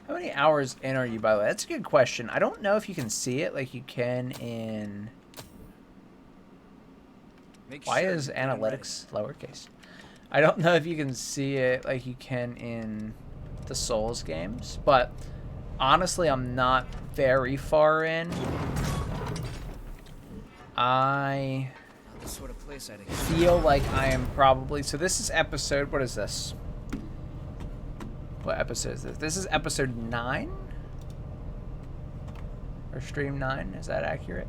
Speaker 2: How many hours in are you, by the way? That's a good question. I don't know if you can see it like you can in...
Speaker 1: Make
Speaker 2: Why
Speaker 1: sure
Speaker 2: is
Speaker 1: you're getting ready.
Speaker 2: analytics lowercase? I don't know if you can see it like you can in the Souls games, but honestly, I'm not very far in. I
Speaker 1: Not the sort of place I'd
Speaker 2: feel like I am probably... So this is episode... What is this? What episode is this? This is episode 9? Or stream 9? Is that accurate?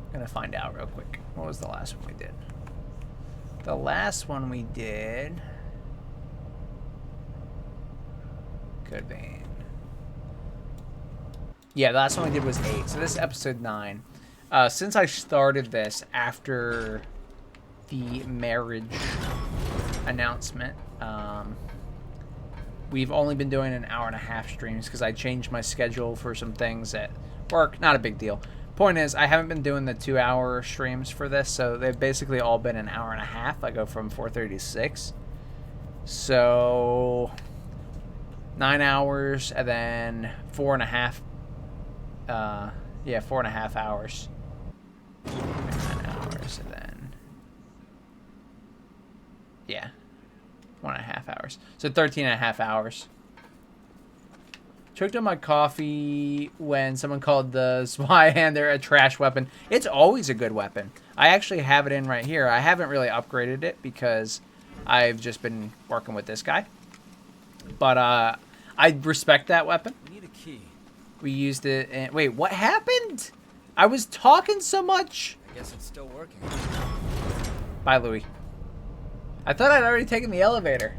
Speaker 2: I'm gonna find out real quick. What was the last one we did? The last one we did... Could be... Yeah, the last one we did was 8. So this is episode 9. Since I started this after the marriage announcement, we've only been doing an hour and a half streams because I changed my schedule for some things at work. Not a big deal. Point is, I haven't been doing the 2-hour streams for this, so they've basically all been an hour and a half. I go from 4:30 to 6. So 9 hours and then 4.5. 4.5 hours. 9 hours and then 1.5 hours. So 13.5 hours. Choked on my coffee when someone called the spy hander a trash weapon. It's always a good weapon. I actually have it in right here. I haven't really upgraded it because I've just been working with this guy. But I respect that weapon.
Speaker 1: We need a key.
Speaker 2: We used it and... Wait, what happened? I was talking so much.
Speaker 1: I guess it's still working.
Speaker 2: Bye, Louie. I thought I'd already taken the elevator.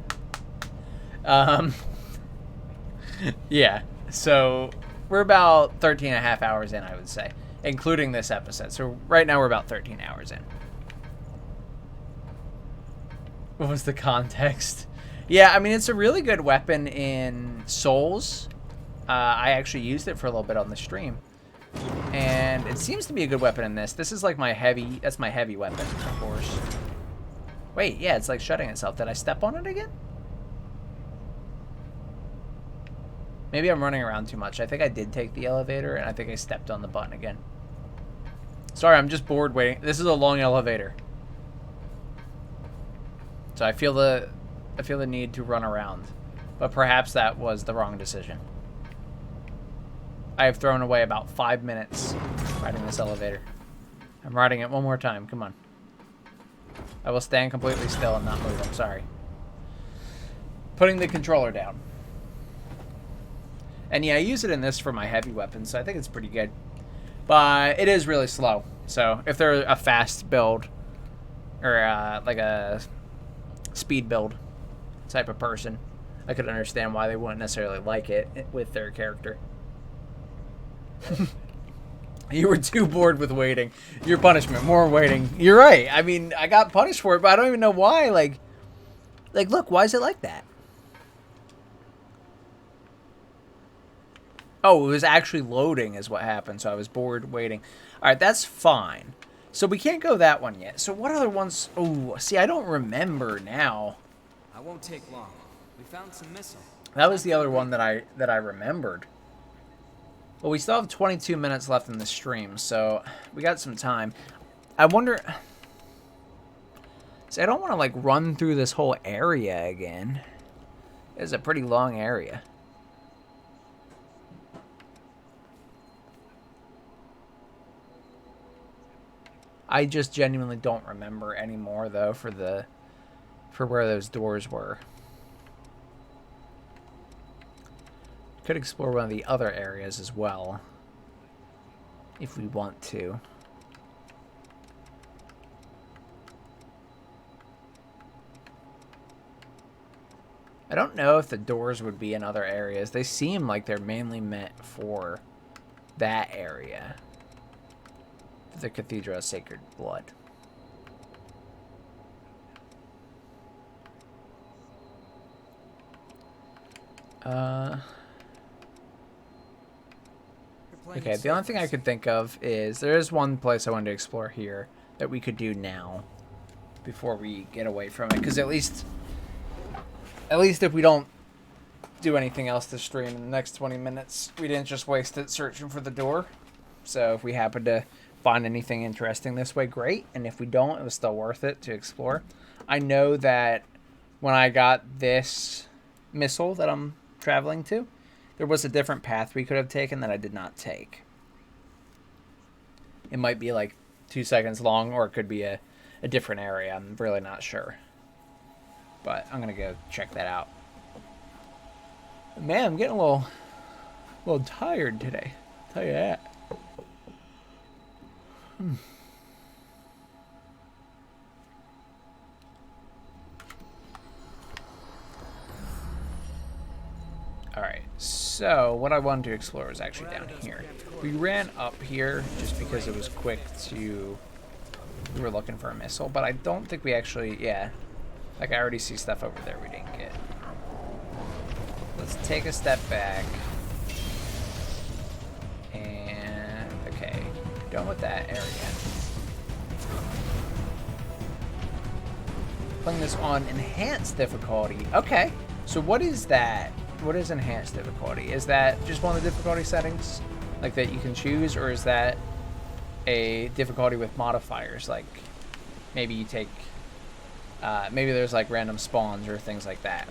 Speaker 2: Yeah, so we're about 13.5 hours in, I would say, including this episode. So right now we're about 13 hours in. What was the context? Yeah, I mean, it's a really good weapon in Souls. I actually used it for a little bit on the stream. And it seems to be a good weapon in this. This is like my heavy... That's my heavy weapon, of course. Wait, yeah, it's like shutting itself. Did I step on it again? Maybe I'm running around too much. I think I did take the elevator, and I think I stepped on the button again. Sorry, I'm just bored waiting. This is a long elevator. So I feel the need to run around. But perhaps that was the wrong decision. I have thrown away about 5 minutes riding this elevator. I'm riding it one more time. Come on. I will stand completely still and not move. I'm sorry. Putting the controller down. And yeah, I use it in this for my heavy weapons, so I think it's pretty good. But it is really slow. So if they're a fast build, or like a speed build type of person, I could understand why they wouldn't necessarily like it with their character. You were too bored with waiting. Your punishment, more waiting. You're right. I mean, I got punished for it, but I don't even know why. Like, look, why is it like that? Oh, it was actually loading is what happened, so I was bored waiting. All right, that's fine. So we can't go that one yet. So what other ones? Oh, see, I don't remember now.
Speaker 1: I won't take long. We found some missile.
Speaker 2: That was the other one that I remembered. Well, we still have 22 minutes left in the stream, so we got some time. I wonder... See, I don't want to, like, run through this whole area again. It's a pretty long area. I just genuinely don't remember anymore, though, for where those doors were. Could explore one of the other areas as well, if we want to. I don't know if the doors would be in other areas. They seem like they're mainly meant for that area. The Cathedral of Sacred Blood. Okay, the only thing I could think of is there is one place I wanted to explore here that we could do now before we get away from it, because at least if we don't do anything else to stream in the next 20 minutes, we didn't just waste it searching for the door. So if we happen to find anything interesting this way, great. And if we don't, it was still worth it to explore. I know that when I got this missile that I'm traveling to, there was a different path we could have taken that I did not take. It might be like 2 seconds long, or it could be a different area. I'm really not sure. But I'm going to go check that out. Man, I'm getting a little tired today. I'll tell you that. Alright, so what I wanted to explore was actually down here. We ran up here just because it was quick to... We were looking for a missile, but I don't think we actually... Yeah, like I already see stuff over there we didn't get. Let's take a step back. And... Okay, done with that area. Playing this on enhanced difficulty. Okay, so what is that? What is enhanced difficulty? Is that just one of the difficulty settings, like that you can choose, or is that a difficulty with modifiers? Like maybe you take, maybe there's like random spawns or things like that.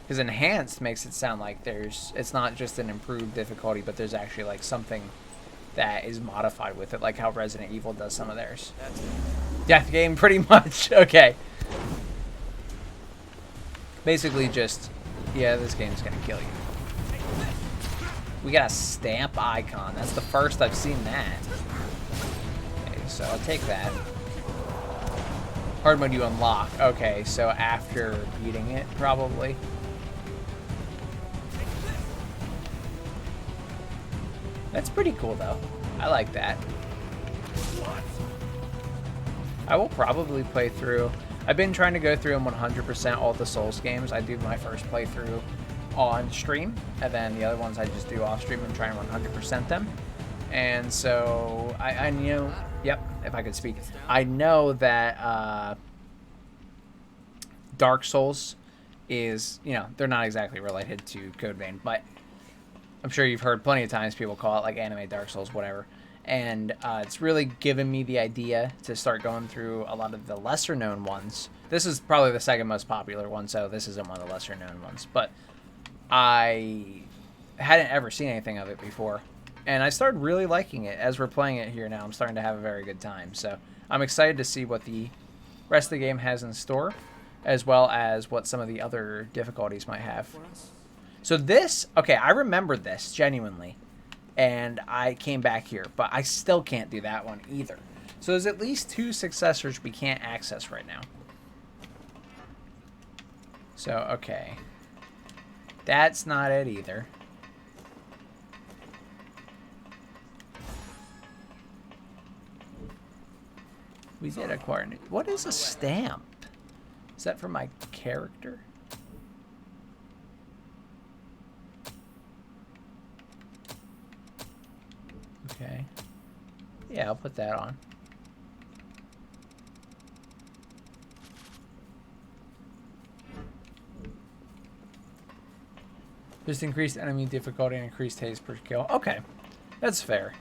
Speaker 2: Because enhanced makes it sound like it's not just an improved difficulty, but there's actually like something that is modified with it, like how Resident Evil does some of theirs. Death game, pretty much. Okay. Basically just, yeah, this game's gonna kill you. We got a stamp icon. That's the first I've seen that. Okay, so I'll take that. Hard mode you unlock. Okay, so after beating it, probably. That's pretty cool, though. I like that. I will probably play through... I've been trying to go through them 100% all the Souls games. I do my first playthrough on stream, and then the other ones I just do off stream and try and 100% them. And so I know, yep, if I could speak, I know that Dark Souls is, you know, they're not exactly related to Code Vein, but I'm sure you've heard plenty of times people call it like anime Dark Souls, whatever. And it's really given me the idea to start going through a lot of the lesser known ones. This is probably the second most popular one, so this isn't one of the lesser known ones. But I hadn't ever seen anything of it before. And I started really liking it. As we're playing it here now, I'm starting to have a very good time. So I'm excited to see what the rest of the game has in store, as well as what some of the other difficulties might have. So this, okay, I remembered this, genuinely. And I came back here, but I still can't do that one either. So there's at least 2 successors we can't access right now. So, okay. That's not it either. We did acquire new... What is a stamp? Is that for my character? Okay. Yeah, I'll put that on. Just increased enemy difficulty and increased haste per kill. Okay. That's fair.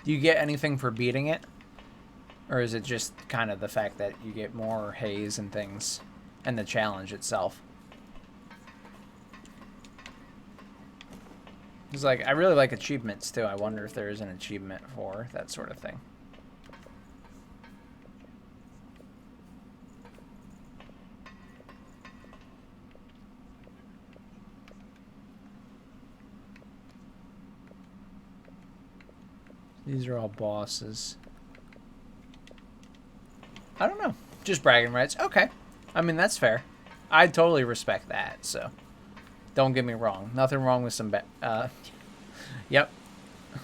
Speaker 2: Do you get anything for beating it? Or is it just kind of the fact that you get more haze and things and the challenge itself? It's like, I really like achievements too. I wonder if there is an achievement for that sort of thing. These are all bosses. I don't know. Just bragging rights. Okay. I mean, that's fair. I totally respect that, so... Don't get me wrong. Nothing wrong with some... Yep.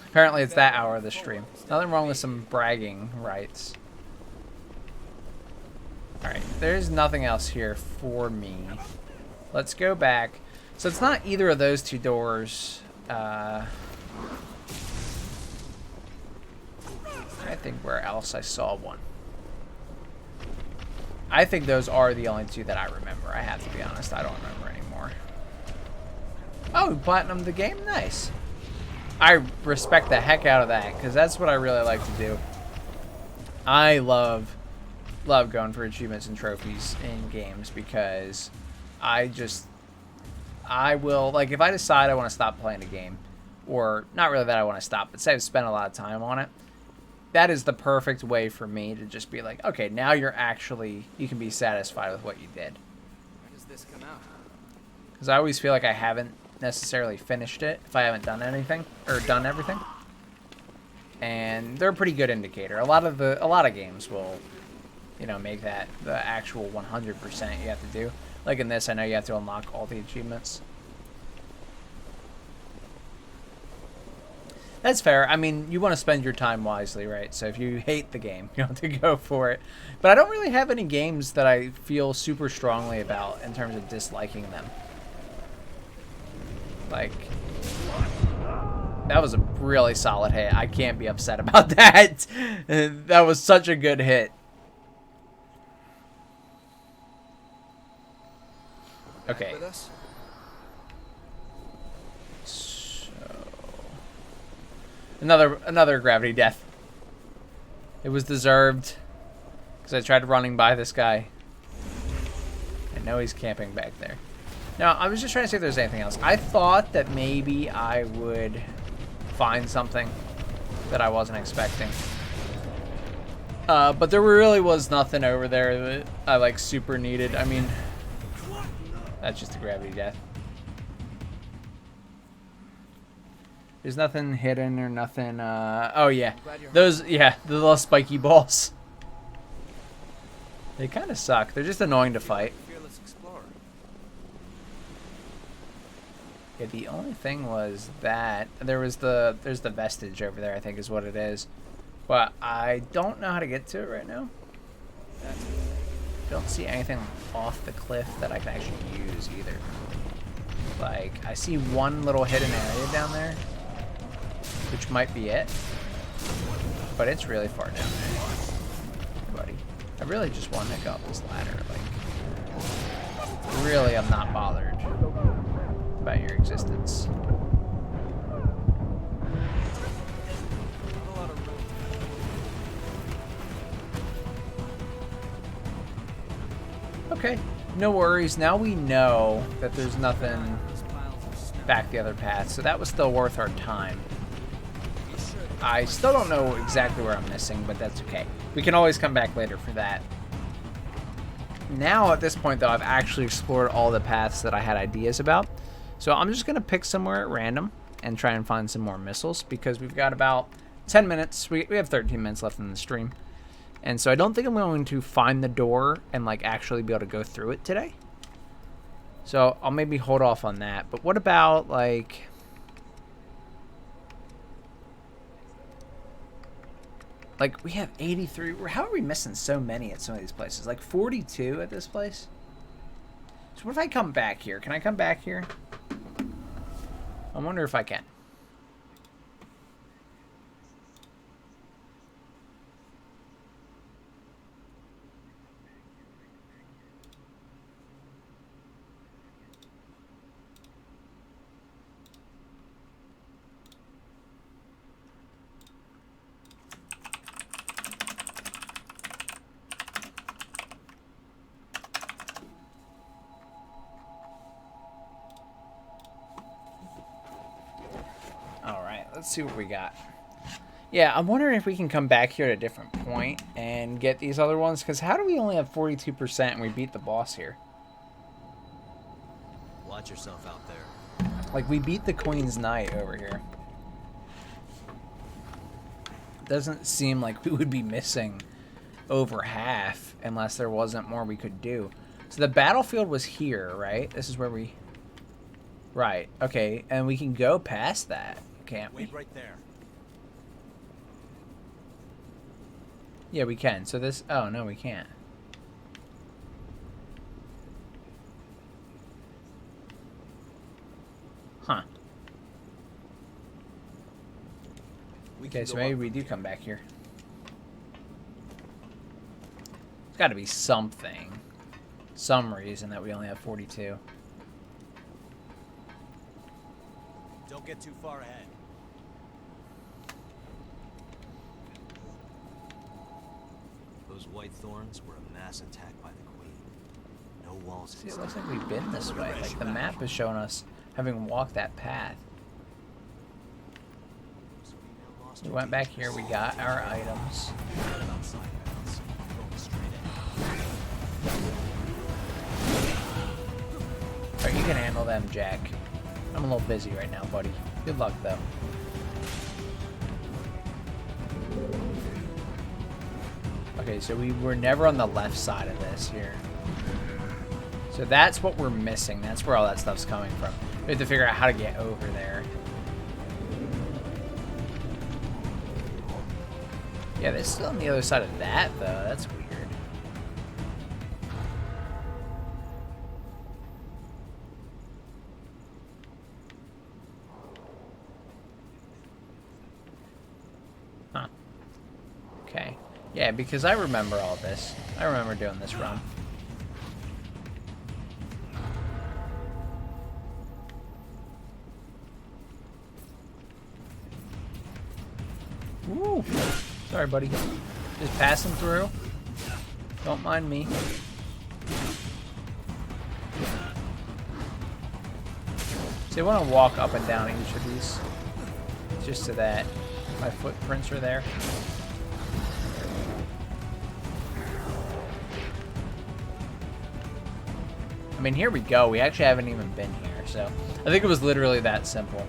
Speaker 2: Apparently it's that hour of the stream. Nothing wrong with some bragging rights. Alright. There's nothing else here for me. Let's go back. So it's not either of those 2 doors. I think where else I saw one. I think those are the only 2 that I remember. I have to be honest. I don't remember anymore. Oh, platinum the game? Nice. I respect the heck out of that, because that's what I really like to do. I love going for achievements and trophies in games, because I will, like, if I decide I want to stop playing a game, or not really that I want to stop, but say I've spent a lot of time on it, that is the perfect way for me to just be like, okay, now you can be satisfied with what you did.
Speaker 1: When does this come out?
Speaker 2: Because I always feel like I haven't necessarily finished it if I haven't done anything or done everything. And they're a pretty good indicator. A lot of games will, you know, make that the actual 100% you have to do. Like in this, I know you have to unlock all the achievements. That's fair. I mean, you want to spend your time wisely, right? So if you hate the game, you have to go for it. But I don't really have any games that I feel super strongly about in terms of disliking them. Like, that was a really solid hit. I can't be upset about that. That was such a good hit. Okay. So, another gravity death. It was deserved, because I tried running by this guy. I know he's camping back there. Now, I was just trying to see if there's anything else. I thought that maybe I would find something that I wasn't expecting. But there really was nothing over there that I, like, super needed. I mean, that's just a gravity death. There's nothing hidden or nothing, oh yeah. Those, yeah, the little spiky balls. They kind of suck. They're just annoying to fight. Yeah, the only thing was that there's the vestige over there, I think is what it is. But I don't know how to get to it right now. Don't see anything off the cliff that I can actually use either. Like, I see one little hidden area down there, which might be it. But it's really far down there, buddy. I really just want to go up this ladder. Like, really, I'm not bothered about your existence. Okay, no worries. Now we know that there's nothing back the other path, so that was still worth our time. I still don't know exactly where I'm missing, but that's okay. We can always come back later for that. Now, at this point, though, I've actually explored all the paths that I had ideas about. So I'm just going to pick somewhere at random and try and find some more missiles, because we've got about 10 minutes. We have 13 minutes left in the stream. And so I don't think I'm going to find the door and, like, actually be able to go through it today. So I'll maybe hold off on that. But what about, like... Like, we have 83. How are we missing so many at some of these places? Like 42 at this place? So what if I come back here? Can I come back here? I wonder if I can. Let's see what we got. Yeah, I'm wondering if we can come back here at a different point and get these other ones, because how do we only have 42% and we beat the boss here?
Speaker 5: Watch yourself out there.
Speaker 2: Like, we beat the Queen's Knight over here. Doesn't seem like we would be missing over half unless there wasn't more we could do. So the battlefield was here, right? This is where we... Right, okay, and we can go past that. Can't we?
Speaker 5: Wait right there.
Speaker 2: Yeah, we can. So this... Oh, no, we can't. Huh. Okay, so maybe we do come back here. There's got to be something. Some reason that we only have 42.
Speaker 5: Don't get too far ahead.
Speaker 8: Those white thorns were a mass attack by the Queen. No walls.
Speaker 2: See, it looks like we've been this way. Like, the map is showing us having walked that path. We went back here, we got our items. Alright, you can handle them, Jack. I'm a little busy right now, buddy. Good luck, though. Okay, so we were never on the left side of this here. So that's what we're missing. That's where all that stuff's coming from. We have to figure out how to get over there. Yeah, they're still on the other side of that, though. That's weird. Huh. Okay. Yeah, because I remember all this. I remember doing this run. Woo! Sorry, buddy. Just passing through. Don't mind me. So I want to walk up and down each of these. Just so that my footprints are there. I mean, here we go. We actually haven't even been here, so I think it was literally that simple.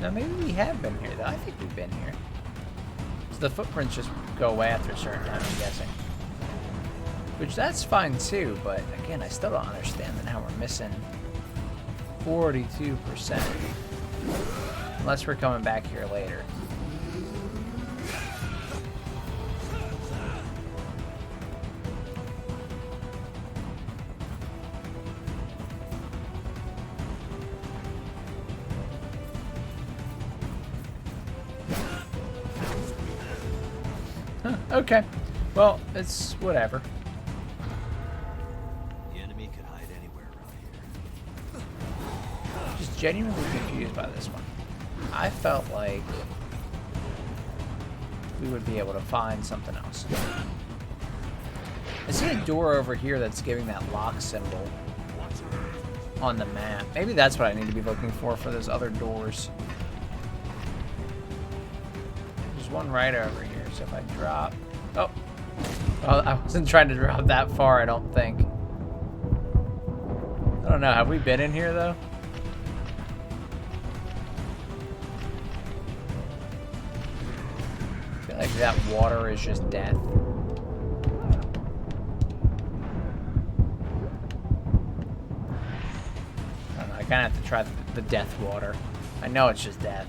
Speaker 2: Now, maybe we have been here, though. I think we've been here. So the footprints just go away after a certain time, I'm guessing. Which, that's fine, too, but, again, I still don't understand then how we're missing 42%. Unless we're coming back here later. Okay. Well, it's whatever.
Speaker 8: The enemy could hide anywhere around here.
Speaker 2: Just genuinely confused by this one. I felt like we would be able to find something else. I see a door over here that's giving that lock symbol on the map. Maybe that's what I need to be looking for those other doors. There's one right over here, so if I drop... Oh! Well, I wasn't trying to drop that far, I don't think. I don't know, have we been in here, though? I feel like that water is just death. I don't know, I kind of have to try the death water. I know it's just death.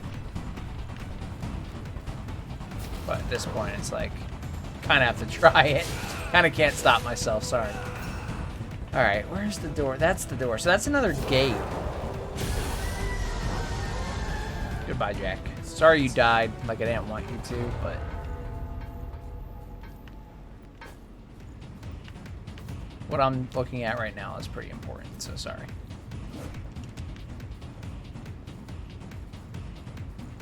Speaker 2: But at this point, it's like, kind of have to try it. Kind of can't stop myself, sorry. Alright, where's the door? That's the door. So that's another gate. Goodbye, Jack. Sorry you died, like I didn't want you to, but... what I'm looking at right now is pretty important, so sorry.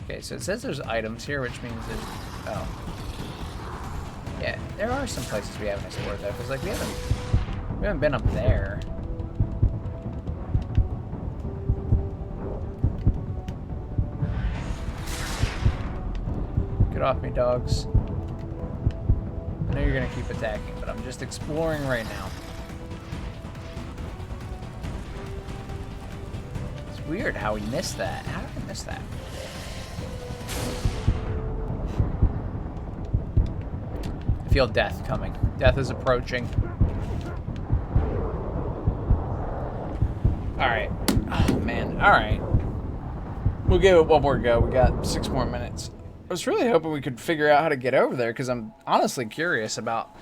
Speaker 2: Okay, so it says there's items here, which means there's... oh. Yeah, there are some places we haven't explored, though, because, like, we haven't been up there. Get off me, dogs. I know you're gonna keep attacking, but I'm just exploring right now. It's weird how we missed that. How did I miss that? I feel death coming. Death is approaching. Alright. Oh, man. Alright. We'll give it one more go. We got 6 more minutes. I was really hoping we could figure out how to get over there, because I'm honestly curious about,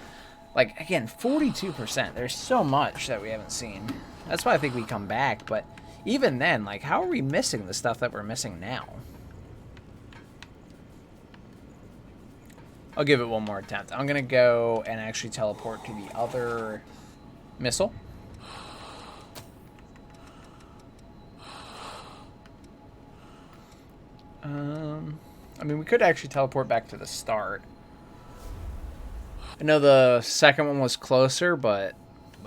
Speaker 2: like, again, 42%. There's so much that we haven't seen. That's why I think we come back, but even then, like, how are we missing the stuff that we're missing now? I'll give it one more attempt. I'm going to go and actually teleport to the other missile. I mean, we could actually teleport back to the start. I know the second one was closer, but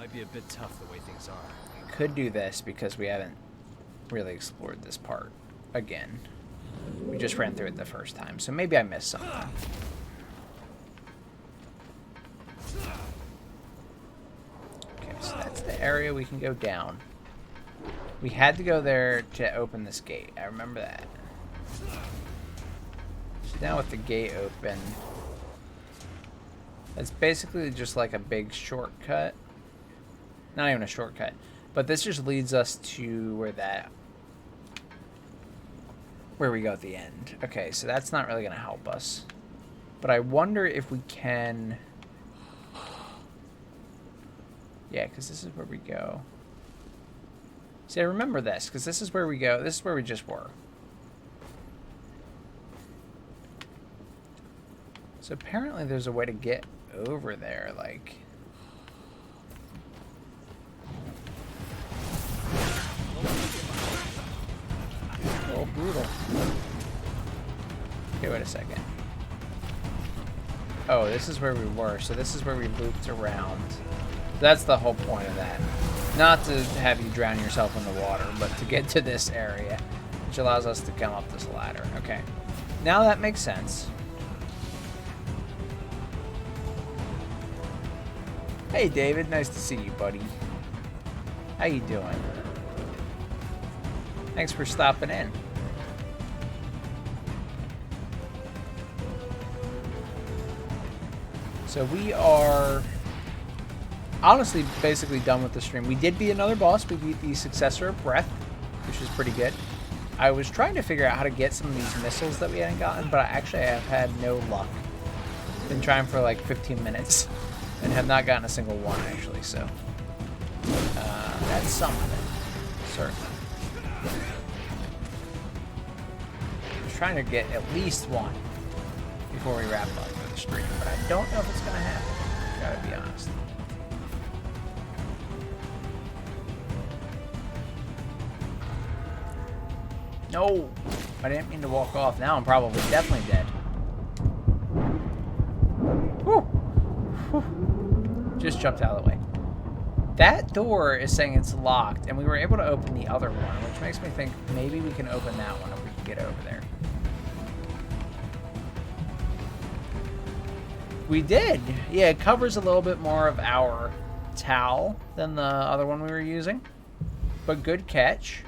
Speaker 1: Might be a bit tough the way things are.
Speaker 2: we could do this because we haven't really explored this part again. We just ran through it the first time, so maybe I missed something. Okay, so that's the area we can go down. We had to go there to open this gate. I remember that. So now with the gate open, it's basically just like a big shortcut. Not even a shortcut, but this just leads us to where we go at the end. Okay, so that's not really going to help us. But I wonder if we can... Yeah, because this is where we go. See, I remember this, because this is where we go. This is where we just were. So apparently there's a way to get over there, like... Oh, brutal. Okay, wait a second. Oh, this is where we were. So this is where we looped around. That's the whole point of that. Not to have you drown yourself in the water, but to get to this area, which allows us to come up this ladder. Okay. Now that makes sense. Hey, David. Nice to see you, buddy. How you doing? Thanks for stopping in. So we are honestly basically done with the stream. We did beat another boss. We beat the Successor of Breath, which is pretty good. I was trying to figure out how to get some of these missiles that we hadn't gotten, but I have had no luck. Been trying for like 15 minutes and have not gotten a single one actually, so that's something, certainly. Trying to get at least one before we wrap up for the stream, but I don't know if it's gonna happen. Gotta be honest. No, I didn't mean to walk off. Now I'm probably definitely dead. Whew. Whew. Just jumped out of the way. That door is saying it's locked, and we were able to open the other one, which makes me think maybe we can open that one if we can get over there. We did. Yeah, it covers a little bit more of our towel than the other one we were using. But good catch.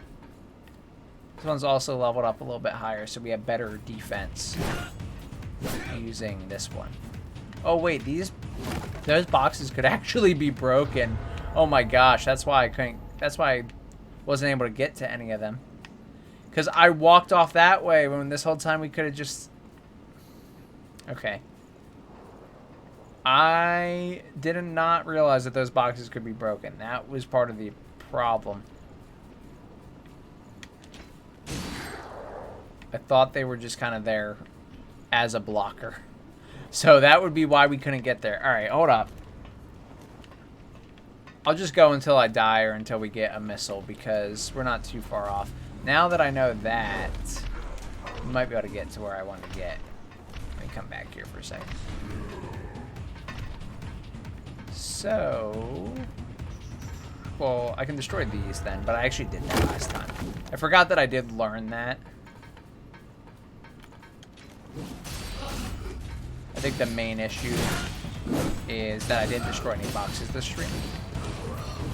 Speaker 2: This one's also leveled up a little bit higher, so we have better defense using this one. Oh wait, those boxes could actually be broken. Oh my gosh, that's why I wasn't able to get to any of them. Because I walked off that way when this whole time we could have just... Okay. I did not realize that those boxes could be broken. That was part of the problem. I thought they were just kind of there as a blocker. So that would be why we couldn't get there. Alright, hold up. I'll just go until I die or until we get a missile because we're not too far off. Now that I know that, we might be able to get to where I want to get. Let me come back here for a second. So, well, I can destroy these then, but I actually did that last time. I forgot that I did learn that. I think the main issue is that I didn't destroy any boxes this stream.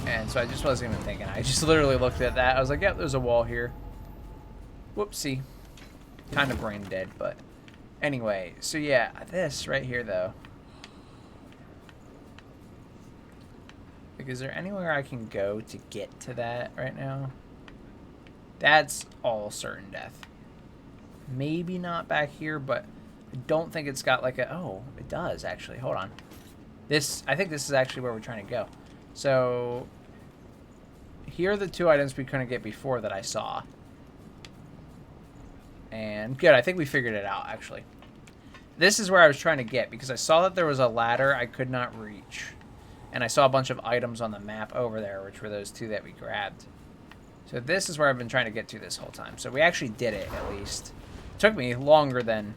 Speaker 2: And so I just wasn't even thinking. I just literally looked at that. I was like, yep, there's a wall here. Whoopsie. Kind of brain dead, but anyway. So yeah, this right here though. Like, is there anywhere I can go to get to that right now? That's all certain death. Maybe not back here, but I don't think it's got like a... Oh, it does actually. Hold on. I think this is actually where we're trying to go. So here are the two items we couldn't get before that I saw. And good, I think we figured it out actually. This is where I was trying to get, because I saw that there was a ladder I could not reach. And I saw a bunch of items on the map over there, which were those 2 that we grabbed. So this is where I've been trying to get to this whole time. So we actually did it, at least. It took me longer than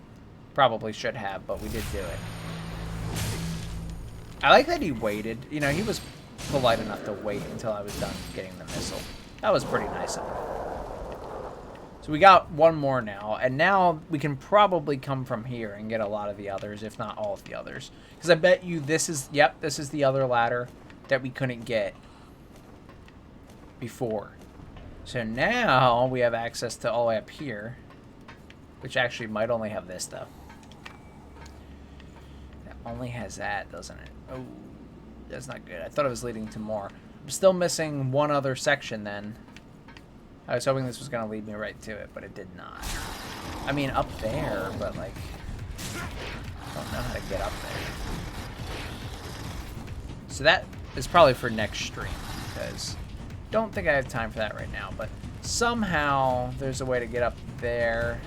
Speaker 2: probably should have, but we did do it. I like that he waited. You know, he was polite enough to wait until I was done getting the missile. That was pretty nice of him. So we got one more now, and now we can probably come from here and get a lot of the others, if not all of the others. Because I bet you this is, yep, this is the other ladder that we couldn't get before. So now we have access to all the way up here, which actually might only have this, though. That only has that, doesn't it? Oh, that's not good. I thought it was leading to more. I'm still missing one other section, then. I was hoping this was going to lead me right to it, but it did not. I mean, up there, but, like, I don't know how to get up there. So that is probably for next stream, because I don't think I have time for that right now, but somehow there's a way to get up there.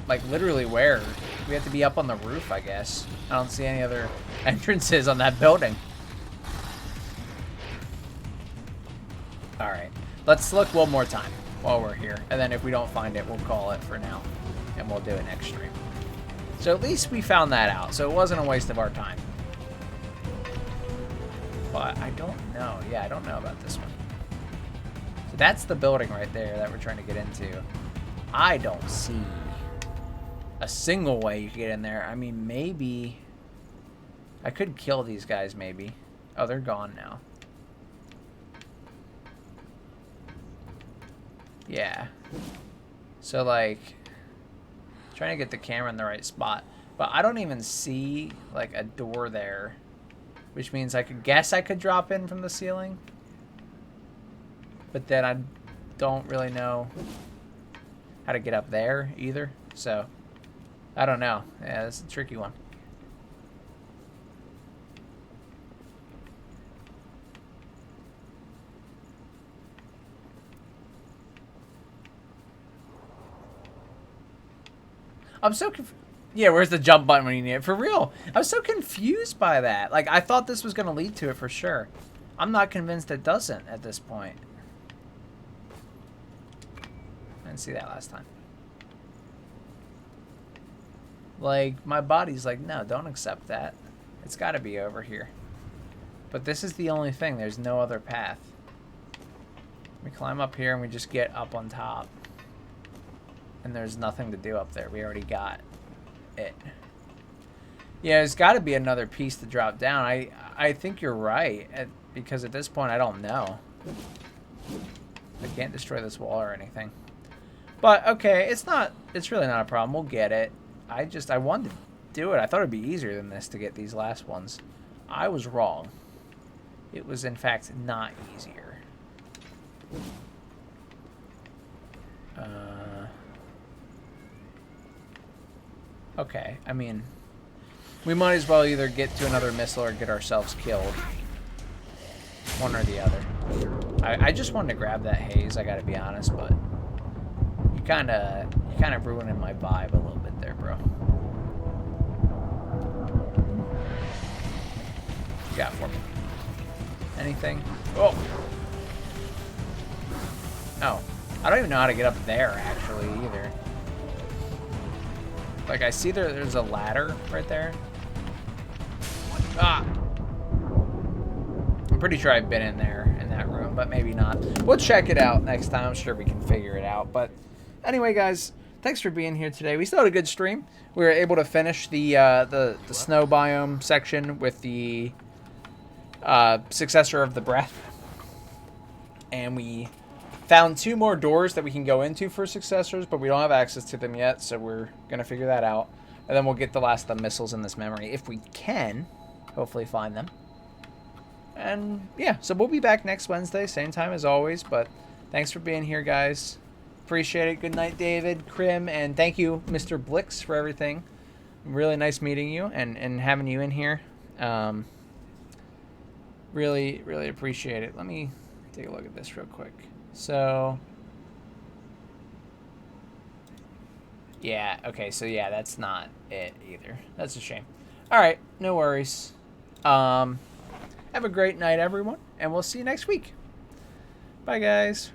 Speaker 2: Like, literally where? We have to be up on the roof, I guess. I don't see any other entrances on that building. Alright, let's look one more time while we're here. And then if we don't find it, we'll call it for now. And we'll do it next stream. So at least we found that out. So it wasn't a waste of our time. But I don't know. Yeah, I don't know about this one. So that's the building right there that we're trying to get into. I don't see a single way you can get in there. I mean, maybe I could kill these guys, maybe. Oh, they're gone now. Yeah. So, like, trying to get the camera in the right spot. But I don't even see, like, a door there. Which means I could guess I could drop in from the ceiling. But then I don't really know how to get up there either. So, I don't know. Yeah, that's a tricky one. I'm so yeah, where's the jump button when you need it? For real. I was so confused by that. Like, I thought this was going to lead to it for sure. I'm not convinced it doesn't at this point. I didn't see that last time. Like, my body's like, no, don't accept that. It's got to be over here. But this is the only thing. There's no other path. We climb up here and we just get up on top. And there's nothing to do up there. We already got it. Yeah, there's got to be another piece to drop down. I think you're right. Because at this point, I don't know. I can't destroy this wall or anything. But, okay, it's really not a problem. We'll get it. I wanted to do it. I thought it'd be easier than this to get these last ones. I was wrong. It was, in fact, not easier. Okay, I mean, we might as well either get to another missile or get ourselves killed. One or the other. I just wanted to grab that haze, I gotta be honest, but you kinda ruining my vibe a little bit there, bro. What you got for me? Anything? Oh! Oh. I don't even know how to get up there, actually, either. Like, I see there's a ladder right there. Ah! I'm pretty sure I've been in there, in that room, but maybe not. We'll check it out next time. I'm sure we can figure it out. But anyway, guys, thanks for being here today. We still had a good stream. We were able to finish the snow biome section with the Successor of the Breath. And we found 2 more doors that we can go into for Successors, but we don't have access to them yet, so we're going to figure that out. And then we'll get the last of the missiles in this memory, if we can. Hopefully find them. And, yeah, so we'll be back next Wednesday, same time as always, but thanks for being here, guys. Appreciate it. Good night, David, Krim, and thank you, Mr. Blix, for everything. Really nice meeting you and having you in here. Really, really appreciate it. Let me take a look at this real quick. So, Yeah, okay, so yeah, that's not it either. That's a shame. Alright, no worries. Have a great night, everyone, and we'll see you next week. Bye, guys.